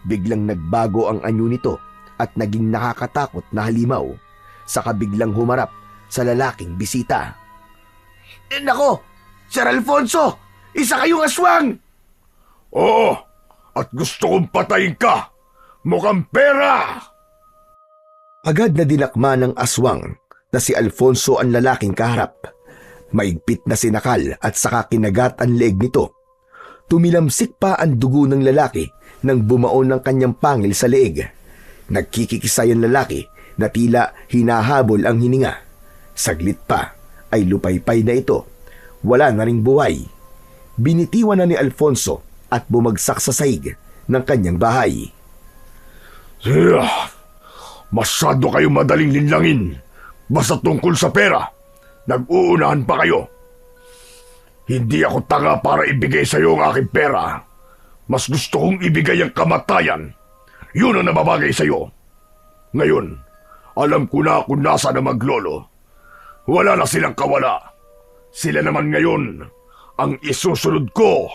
Biglang nagbago ang anyo nito at naging nakakatakot na halimaw saka biglang humarap sa lalaking bisita. Nako, Sir Alfonso, isa kayong aswang! Oo, at gusto kong patayin ka. Mukhang pera! Agad na dinakma ng aswang na si Alfonso ang lalaking kaharap. Maigpit na sinakal at saka kinagat ang leeg nito. Tumilamsik pa ang dugo ng lalaki nang bumaon ng kanyang pangil sa leeg. Nagkikikisay ang lalaki na tila hinahabol ang hininga. Saglit pa ay lupaypay na ito. Wala na ring buhay. Binitiwan na ni Alfonso at bumagsak sa sahig ng kanyang bahay. Masyado kayong madaling linlangin. Basta tungkol sa pera, nag-uunahan pa kayo. Hindi ako tanga para ibigay sa iyo ang aking pera. Mas gusto kong ibigay ang kamatayan. Yun ang nababagay sa iyo. Ngayon, alam ko na kung nasa na maglolo. Wala na silang kawala. Sila naman ngayon ang isusunod ko.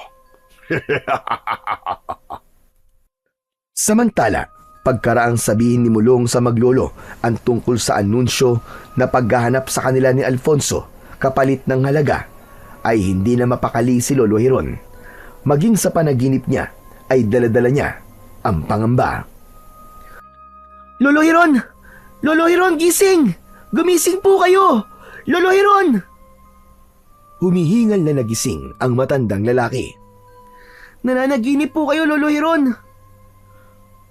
Samantala, pagkaraang sabihin ni Mulong sa maglolo ang tungkol sa anunsyo na paghahanap sa kanila ni Alfonso kapalit ng halaga, ay hindi na mapakali si Lolo Hiron. Maging sa panaginip niya ay daladala niya ang pangamba. Lolo Hiron! Lolo Hiron, gising! Gumising po kayo! Lolo Hiron! Humihingal na nagising ang matandang lalaki. Nananaginip po kayo, Lolo Hiron!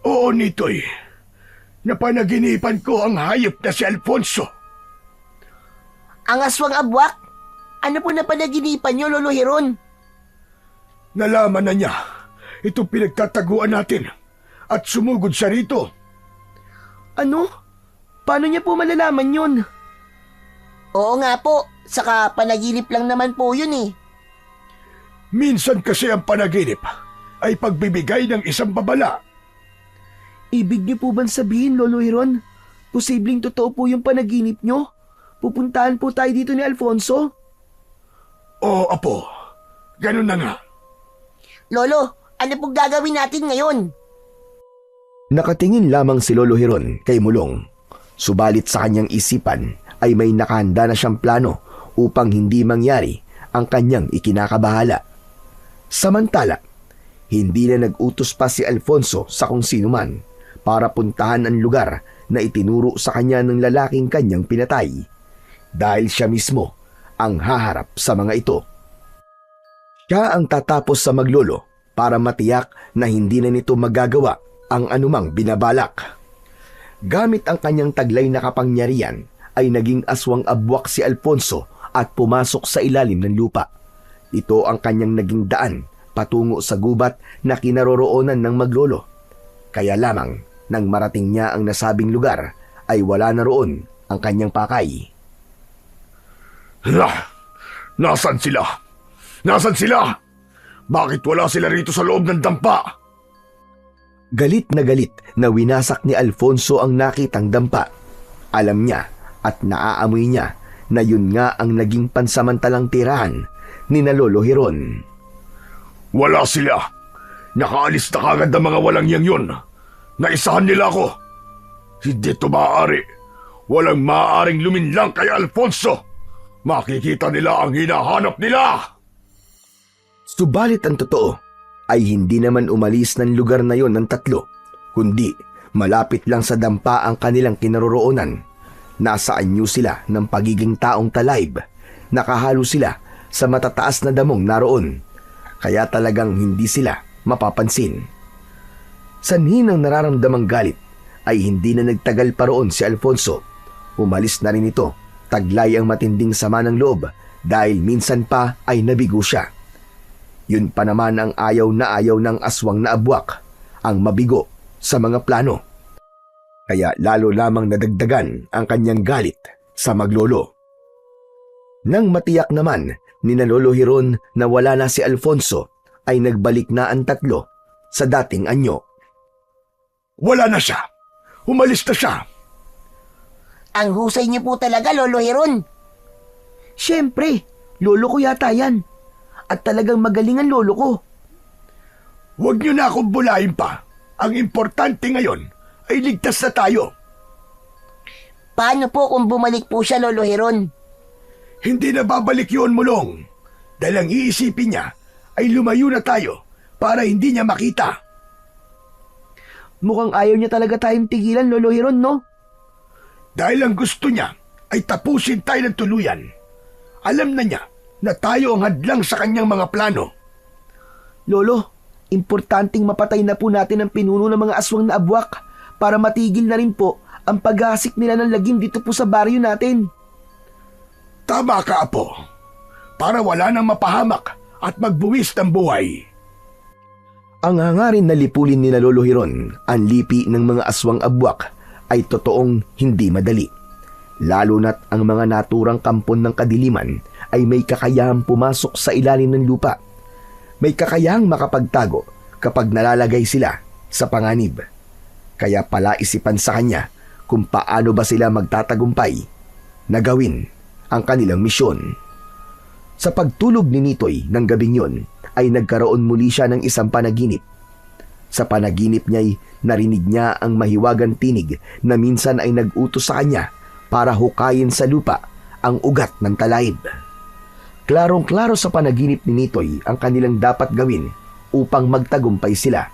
Oo, Nitoy. Napanaginipan ko ang hayop na si Alfonso. Ang aswang abwak? Ano po na panaginipan niyo, Lolo Hiron? Nalaman na niya itong pinagtataguan natin at sumugod siya rito. Ano? Paano niya po malalaman yun? Oo nga po, saka panaginip lang naman po yun eh. Minsan kasi ang panaginip ay pagbibigay ng isang babala. Ibig niyo po bang sabihin, Lolo Hiron? Posibleng totoo po yung panaginip niyo? Pupuntahan po tayo dito ni Alfonso? Oo, apo. Ganun na nga. Lolo, ano pong gagawin natin ngayon? Nakatingin lamang si Lolo Hiron kay Mulong. Subalit sa kanyang isipan ay may nakahanda na siyang plano upang hindi mangyari ang kanyang ikinakabahala. Samantala, hindi na nag-utos pa si Alfonso sa kung sino man para puntahan ang lugar na itinuro sa kanya ng lalaking kanyang pinatay. dahil siya mismo ang haharap sa mga ito. Siya ang tatapos sa maglolo para matiyak na hindi na nito magagawa ang anumang binabalak. Gamit ang kanyang taglay na kapangyarihan ay naging aswang abwak si Alfonso at pumasok sa ilalim ng lupa. Ito ang kanyang naging daan patungo sa gubat na kinaroroonan ng maglolo. Kaya lamang nang marating niya ang nasabing lugar ay wala na roon ang kanyang pakay. Nasaan sila? Nasaan sila? Bakit wala sila rito sa loob ng dampa? Galit na winasak ni Alfonso ang nakitang dampa. Alam niya at naaamoy niya na yun nga ang naging pansamantalang tirahan ni Lolo Hiron. Wala sila. Nakaalis na kagad ang mga walang yang yun. Naisahan nila ako. Hindi ito maaari. Walang maaaring luminlang kay Alfonso. Makikita nila ang hinahanap nila. Subalit ang totoo ay hindi naman umalis ng lugar na yon ng tatlo, kundi malapit lang sa dampa ang kanilang kinaroroonan. Nasa anyo sila ng pagiging taong talayb. Nakahalo sila sa matataas na damong naroon. Kaya talagang hindi sila mapapansin. Sanhi ng nararamdamang galit ay hindi na nagtagal pa roon si Alfonso. Umalis na rin ito, taglay ang matinding sama ng loob dahil minsan pa ay nabigo siya. Yun pa naman ang ayaw ng aswang na abwak, ang mabigo sa mga plano. Kaya lalo lamang nadagdagan ang kanyang galit sa maglolo. Nang matiyak naman ni Lolo Hiron na wala na si Alfonso, ay nagbalik na ang tatlo sa dating anyo. Wala na siya. Umalis na siya. Ang husay niyo po talaga, Lolo Hiron. Siyempre, lolo ko yata yan. At talagang magaling ang lolo ko. Huwag niyo na akong bulayin pa. Ang importante ngayon ay ligtas na tayo. Paano po kung bumalik po siya, Lolo Hiron? Hindi na babalik yun, Mulong. Dahil ang iisipin niya ay lumayo na tayo para hindi niya makita. Mukhang ayaw niya talaga tayong tigilan, Lolo Hiron, no? Dahil ang gusto niya ay tapusin tayo ng tuluyan. Alam na niya na tayo ang hadlang sa kanyang mga plano. Lolo, importanteng mapatay na po natin ang pinuno ng mga aswang na abwak para matigil na rin po ang paghasik nila ng lagim dito po sa baryo natin. Tama ka, Apo. Para wala nang mapahamak at magbuwis ng buhay. Ang hangarin na lipulin ni Lolo Hiron ang lipi ng mga aswang abwak ay totoong hindi madali. Lalo na't ang mga naturang kampon ng kadiliman ay may kakayahang pumasok sa ilalim ng lupa. May kakayahang makapagtago kapag nalalagay sila sa panganib. Kaya palaisipan sa kanya kung paano ba sila magtatagumpay na gawin ang kanilang misyon. Sa pagtulog ni Nitoy ng gabing yon ay nagkaroon muli siya ng isang panaginip. Sa panaginip niya'y narinig niya ang mahiwagang tinig na minsan ay nag-utos sa kanya para hukayin sa lupa ang ugat ng talayb. Klarong-klaro sa panaginip ni Nitoy ang kanilang dapat gawin upang magtagumpay sila.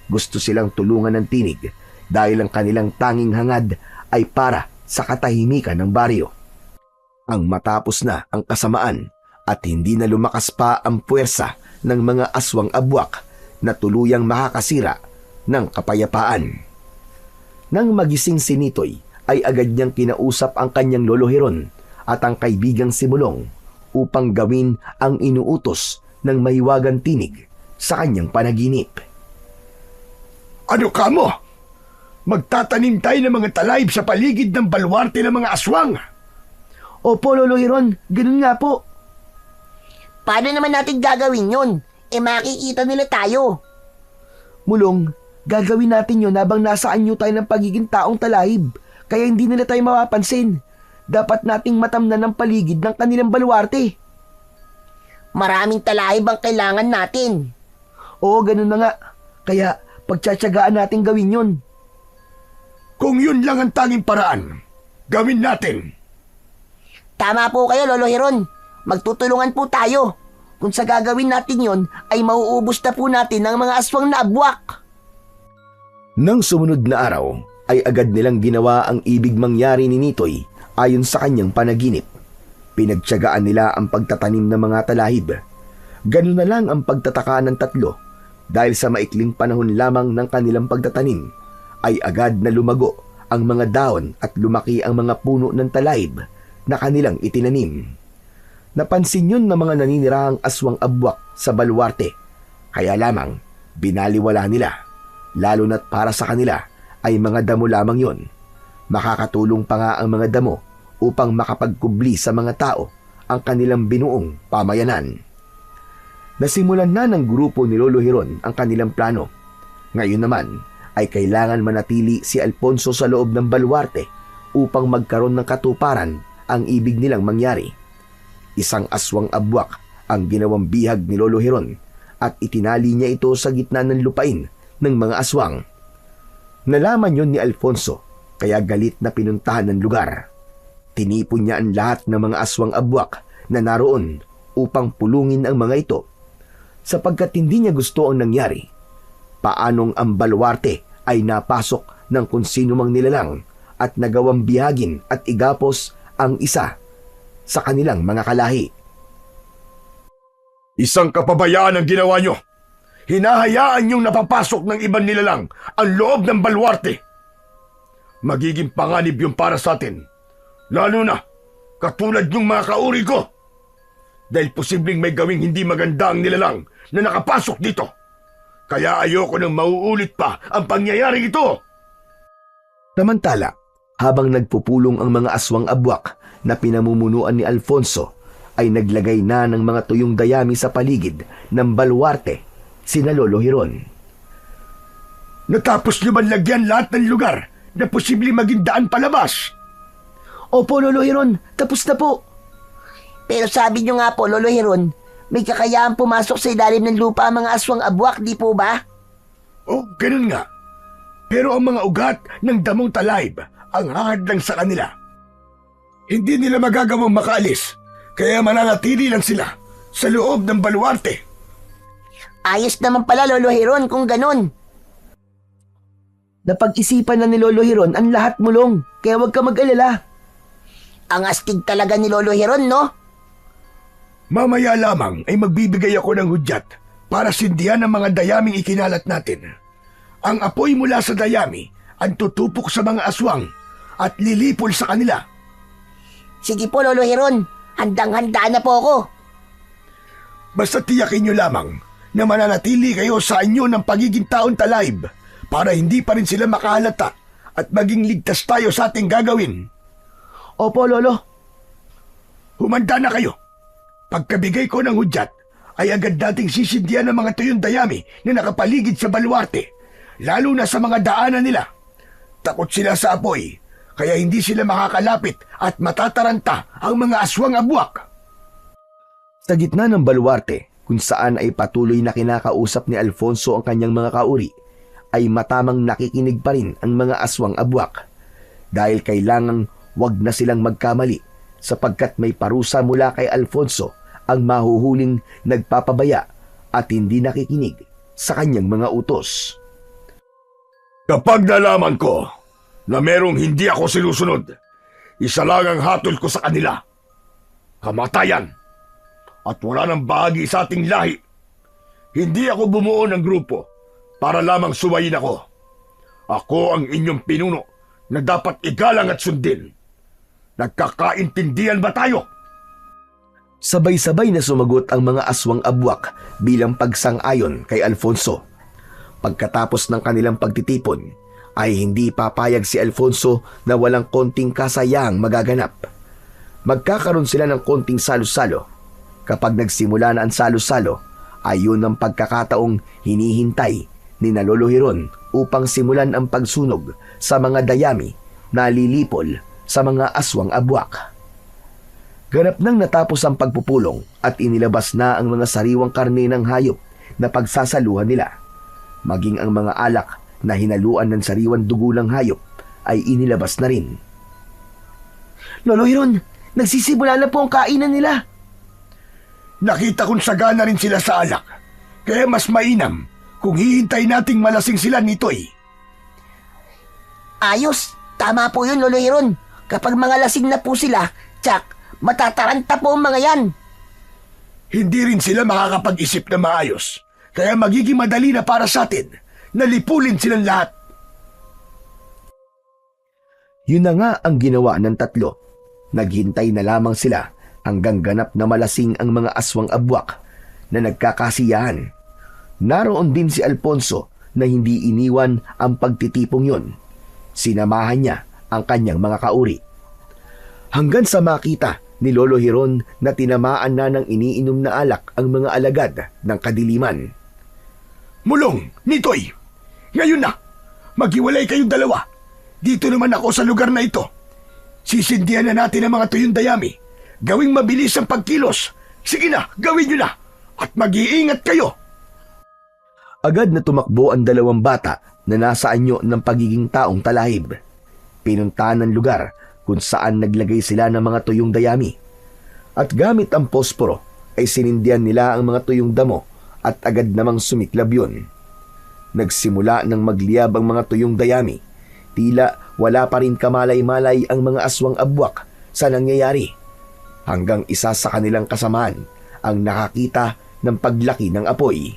Gusto silang tulungan ng tinig dahil ang kanilang tanging hangad ay para sa katahimikan ng baryo. Ang matapos na ang kasamaan at hindi na lumakas pa ang puwersa ng mga aswang abwak na tuluyang makakasira ng kapayapaan. Nang magising si Nitoy ay agad niyang kinausap ang kanyang Lolo Hiron at ang kaibigang si Mulong upang gawin ang inuutos ng mahiwagang tinig sa kanyang panaginip. Ano ka mo? Magtatanim tayo ng mga talayb sa paligid ng balwarte ng mga aswang. Opo, Lolo Hiron, ganun nga po. Paano naman natin gagawin yun? Makikita nila tayo. Mulong, gagawin natin yun habang nasa anyo tayo ng pagiging taong talahib, kaya hindi nila tayo mapapansin. Dapat nating matamnan ng paligid ng kanilang baluarte. Maraming talahib ang kailangan natin. Oo, ganun na nga. Kaya pagtsatsagaan natin gawin yun. Kung yun lang ang tanging paraan, gawin natin. Tama po kayo, Lolo Hiron. Magtutulungan po tayo. Kung sa gagawin natin yon ay mauubos na po natin ang mga aswang na abwak. Nang sumunod na araw, ay agad nilang ginawa ang ibig mangyari ni Nitoy Ayon sa kanyang panaginip, pinagtiyagaan nila ang pagtatanim ng mga talahib. Ganun na lang ang pagtataka ng tatlo dahil sa maikling panahon lamang ng kanilang pagtatanim ay agad na lumago ang mga daon at lumaki ang mga puno ng talahib na kanilang itinanim. Napansin yun ng mga naninirahang aswang abwak sa baluarte, kaya lamang binaliwala nila, lalo na't para sa kanila ay mga damo lamang yon. Makakatulong pa nga ang mga damo upang makapagkubli sa mga tao ang kanilang binuong pamayanan. Nasimulan na ng grupo ni Lolo Hiron ang kanilang plano. Ngayon naman ay kailangan manatili si Alfonso sa loob ng baluarte upang magkaroon ng katuparan ang ibig nilang mangyari. Isang aswang abwak ang ginawang bihag ni Lolo Hiron at itinali niya ito sa gitna ng lupain ng mga aswang. Nalaman yon ni Alfonso kaya galit na pinuntahan ng lugar. Tinipon niya ang lahat ng mga aswang abwak na naroon upang pulungin ang mga ito. Sapagkat hindi niya gusto ang nangyari, paanong ang baluarte ay napasok ng kung sino mang nilalang at nagawang bihagin at igapos ang isa sa kanilang mga kalahi. Isang kapabayaan ang ginawa nyo. Hinahayaan niyong napapasok ng ibang nilalang ang loob ng baluarte. Magiging panganib yung para sa atin. Lalo na, katulad yung mga kauri ko. Dahil posibleng may gawing hindi maganda ang nilalang na nakapasok dito. Kaya ayoko nang mauulit pa ang pangyayaring ito. Samantala, habang nagpupulong ang mga aswang abwak na pinamumunuan ni Alfonso, ay naglagay na ng mga tuyong dayami sa paligid ng baluarte sina Lolo Hiron. Natapos nyo man lagyan lahat ng lugar na posibleng maging daan palabas? Opo, Lolo Hiron, tapos na po. Pero sabi nyo nga po, Lolo Hiron, may kakayahang pumasok sa ilalim ng lupa ang mga aswang abwak, di po ba? Oh, ganun nga. Pero ang mga ugat ng damong talahib ang hahadlang sa kanila. Hindi nila magagawang makaalis, kaya mananatili lang sila sa loob ng baluarte. Ayos naman pala, Lolo Hiron, kung ganun. Napag-isipan na ni Lolo Hiron ang lahat mulong, kaya huwag ka mag-alala. Ang astig talaga ni Lolo Hiron, no? Mamaya lamang ay magbibigay ako ng hudyat para sindihan ang mga dayaming ikinalat natin. Ang apoy mula sa dayami ang tutupok sa mga aswang at lilipol sa kanila. Sige po, Lolo Hiron, handang-handa na po ako. Basta tiyakin nyo lamang na mananatili kayo sa inyo ng pagiging taon talahib para hindi pa rin sila makahalata at maging ligtas tayo sa ating gagawin. Opo, Lolo. Humanda na kayo. Pagkabigay ko ng hudyat, ay agad nating sisindihan ng mga tuyong dayami na nakapaligid sa baluarte, lalo na sa mga daanan nila. Takot sila sa apoy, kaya hindi sila makakalapit at matataranta ang mga aswang abwak. Sa gitna ng baluarte, kung saan ay patuloy na kinakausap ni Alfonso ang kanyang mga kauri, ay matamang nakikinig pa rin ang mga aswang abwak. Dahil kailangang wag na silang magkamali sapagkat may parusa mula kay Alfonso ang mahuhuling nagpapabaya at hindi nakikinig sa kanyang mga utos. Kapag nalaman ko na merong hindi ako sinusunod, isa lang ang hatol ko sa kanila. Kamatayan. At wala nang bahagi sa ating lahi. Hindi ako bumuo ng grupo para lamang suwayin ako. Ako ang inyong pinuno na dapat igalang at sundin. Nagkakaintindihan ba tayo? Sabay-sabay na sumagot ang mga aswang abwak bilang pagsang-ayon kay Alfonso. Pagkatapos ng kanilang pagtitipon, ay hindi papayag si Alfonso na walang konting kasayang magaganap. Magkakaroon sila ng konting salo-salo. Kapag nagsimula na ang salo-salo, ay yun ang pagkakataong hinihintay ni Lolo Hiron upang simulan ang pagsunog sa mga dayami na lilipol sa mga aswang abwak. Ganap nang natapos ang pagpupulong at inilabas na ang mga sariwang karne ng hayop na pagsasaluhan nila. Maging ang mga alak na hinaluan ng sariwang dugo ng hayop ay inilabas na rin. Lolo Hiron, nagsisimula na po ang kainan nila. Nakita kong sagana rin sila sa alak, kaya mas mainam kung hihintay nating malasing sila nito'y. Ayos, tama po yun, Lolo Hiron. Kapag mga lasing na po sila, tsak, matataranta po ang mga yan. Hindi rin sila makakapag-isip na maayos. Kaya magiging madali na para sa atin na lipulin silang lahat. Yun na nga ang ginawa ng tatlo. Naghintay na lamang sila hanggang ganap na malasing ang mga aswang abwak na nagkakasiyahan. Naroon din si Alfonso na hindi iniwan ang pagtitipong yun. Sinamahan niya ang kanyang mga kauri. Hanggang sa makita ni Lolo Hiron na tinamaan na ng iniinom na alak ang mga alagad ng kadiliman. Mulong, Nitoy, ngayon na, maghiwalay kayong dalawa. Dito naman ako sa lugar na ito. Sisindihan na natin ang mga tuyong dayami. Gawing mabilis ang pagkilos. Sige na, gawin nyo na. At mag-iingat kayo. Agad na tumakbo ang dalawang bata na nasa anyo ng pagiging taong talahib. Pinuntahan ng lugar kung saan naglagay sila ng mga tuyong dayami. At gamit ang posporo ay sinindihan nila ang mga tuyong damo at agad namang sumiklab yun. Nagsimula ng magliyab ang mga tuyong dayami. Tila wala pa rin kamalay-malay ang mga aswang abwak sa nangyayari. Hanggang isa sa kanilang kasamaan ang nakakita ng paglaki ng apoy.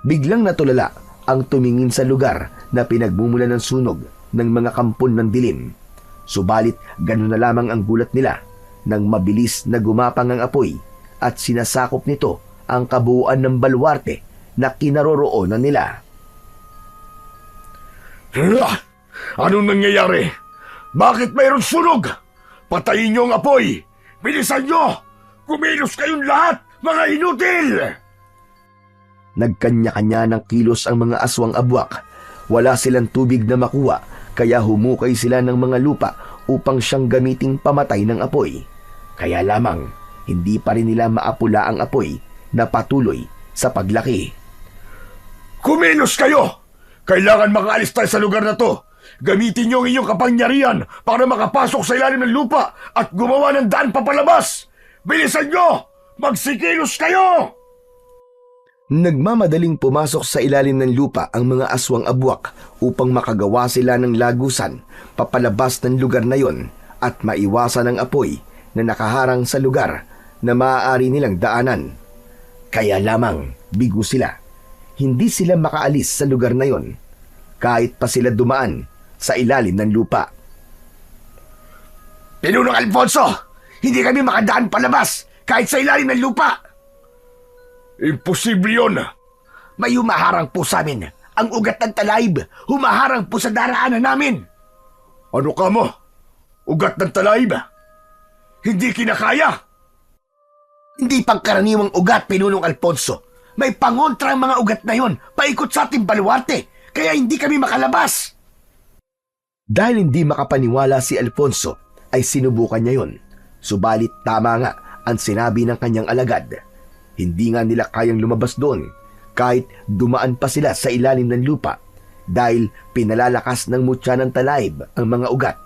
Biglang natulala ang tumingin sa lugar na pinagmumulan ng sunog ng mga kampon ng dilim. Subalit gano'n na lamang ang gulat nila nang mabilis na gumapang ang apoy at sinasakop nito ang kabuuan ng baluarte na kinaroroonan nila. Anong nangyayari? Bakit mayroong sunog? Patayin niyo ang apoy! Bilisan niyo! Kumilos kayong lahat, mga inutil! Nagkanya-kanya ng kilos ang mga aswang abwak. Wala silang tubig na makuha, kaya humukay sila ng mga lupa upang siyang gamiting pamatay ng apoy. Kaya lamang, hindi pa rin nila maapula ang apoy na patuloy sa paglaki. Kumilos kayo! Kailangan makaalis tayo sa lugar na to. Gamitin niyo ang inyong kapangyarihan para makapasok sa ilalim ng lupa at gumawa ng daan papalabas. Bilisan niyo! Magsikilos kayo! Nagmamadaling pumasok sa ilalim ng lupa ang mga aswang abwak upang makagawa sila ng lagusan papalabas ng lugar na yon at maiwasan ang apoy na nakaharang sa lugar na maaari nilang daanan. Kaya lamang bigo sila. Hindi sila makaalis sa lugar na yon kahit pa sila dumaan sa ilalim ng lupa. Pinunong Alfonso! Hindi kami makadaan palabas kahit sa ilalim ng lupa! Imposible yun! May humaharang po sa amin. Ang ugat ng talaib, humaharang po sa daraanan namin. Ano ka mo? Ugat ng talaib? Hindi kinakaya? Hindi pangkaraniwang ugat, Pinunong Alfonso. May pangontra ang mga ugat na yon, paikot sa ating baluarte, kaya hindi kami makalabas. Dahil hindi makapaniwala si Alfonso, ay sinubukan niya yon. Subalit tama nga ang sinabi ng kanyang alagad. Hindi nga nila kayang lumabas doon kahit dumaan pa sila sa ilalim ng lupa dahil pinalalakas ng mutya ng talaib ang mga ugat.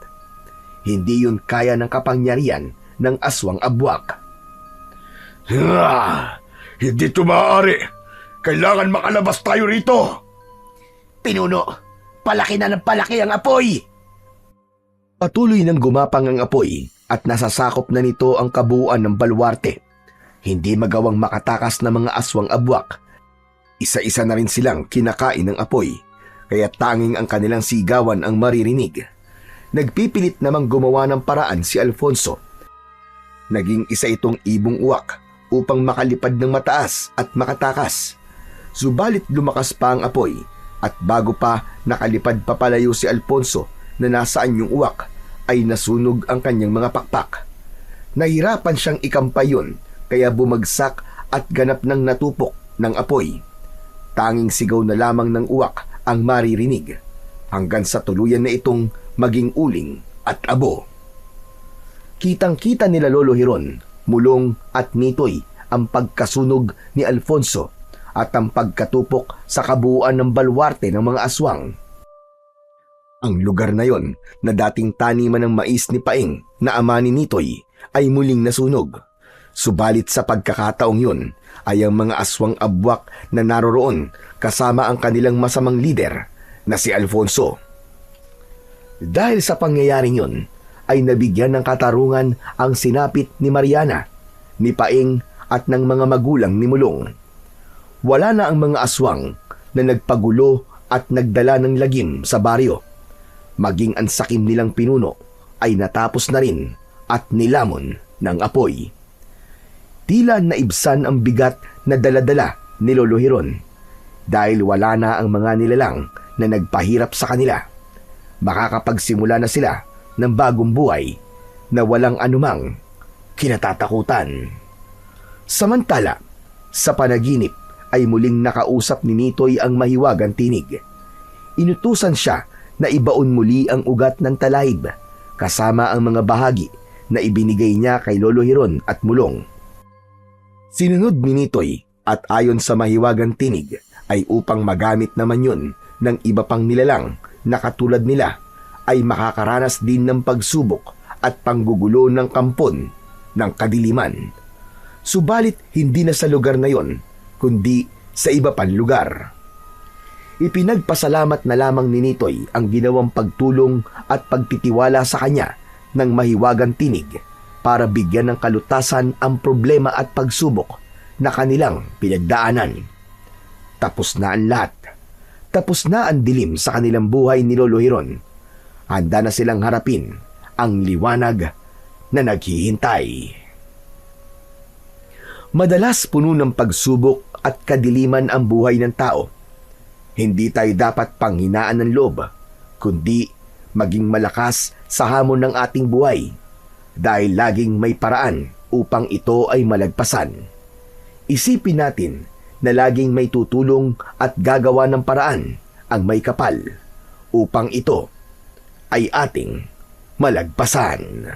Hindi yun kaya ng kapangyarihan ng aswang abwak. Hindi ito maaari. Kailangan makalabas tayo rito. Pinuno, palaki na ng palaki ang apoy. Patuloy nang gumapang ang apoy at nasasakop na nito ang kabuuan ng baluarte. Hindi magawang makatakas ng mga aswang abwak. Isa-isa na rin silang kinakain ng apoy, kaya tanging ang kanilang sigawan ang maririnig. Nagpipilit namang gumawa ng paraan si Alfonso. Naging isa itong ibong uwak upang makalipad ng mataas at makatakas. Subalit lumakas pa ang apoy at bago pa nakalipad papalayo si Alfonso na nasaan yung uwak ay nasunog ang kanyang mga pakpak. Nahirapan siyang ikampay yun kaya bumagsak at ganap ng natupok ng apoy. Tanging sigaw na lamang ng uwak ang maririnig hanggang sa tuluyan na itong maging uling at abo. Kitang-kita nila Lolo Hiron, Mulong at Nitoy ang pagkasunog ni Alfonso at ang pagkatupok sa kabuuan ng baluarte ng mga aswang. Ang lugar na yon na dating taniman ng mais ni Paing na ama ni Nitoy ay muling nasunog. Subalit sa pagkakataong yun ay ang mga aswang abwak na naroroon kasama ang kanilang masamang lider na si Alfonso. Dahil sa pangyayaring yun, ay nabigyan ng katarungan ang sinapit ni Mariana, ni Paing at ng mga magulang ni Mulong. Wala na ang mga aswang na nagpagulo at nagdala ng lagim sa baryo. Maging ang sakim nilang pinuno ay natapos na rin at nilamon ng apoy. Tila naibsan ang bigat na daladala ni Lolo Hiron dahil wala na ang mga nilalang na nagpahirap sa kanila. Makakapagsimula na sila ng bagong buhay na walang anumang kinatatakutan. Samantala, sa panaginip ay muling nakausap ni Nitoy ang mahiwagang tinig. Inutusan siya na ibaon muli ang ugat ng talahib kasama ang mga bahagi na ibinigay niya kay Lolo Hiron at Mulong. Sinunod ni Nitoy at ayon sa mahiwagang tinig ay upang magamit naman yun ng iba pang nilalang na katulad nila ay makakaranas din ng pagsubok at panggugulo ng kampon ng kadiliman. Subalit hindi na sa lugar na yon, kundi sa iba pang lugar. Ipinagpasalamat na lamang ni Nitoy ang ginawang pagtulong at pagtitiwala sa kanya ng mahiwagang tinig para bigyan ng kalutasan ang problema at pagsubok na kanilang pinagdaanan. Tapos na ang lahat. Tapos na ang dilim sa kanilang buhay ni Lolo Hiron. Handa na silang harapin ang liwanag na naghihintay. Madalas puno ng pagsubok at kadiliman ang buhay ng tao. Hindi tayo dapat panghinaan ng loob, kundi maging malakas sa hamon ng ating buhay dahil laging may paraan upang ito ay malagpasan. Isipin natin na laging may tutulong at gagawa ng paraan ang may kapal upang ito ay ating malagpasan.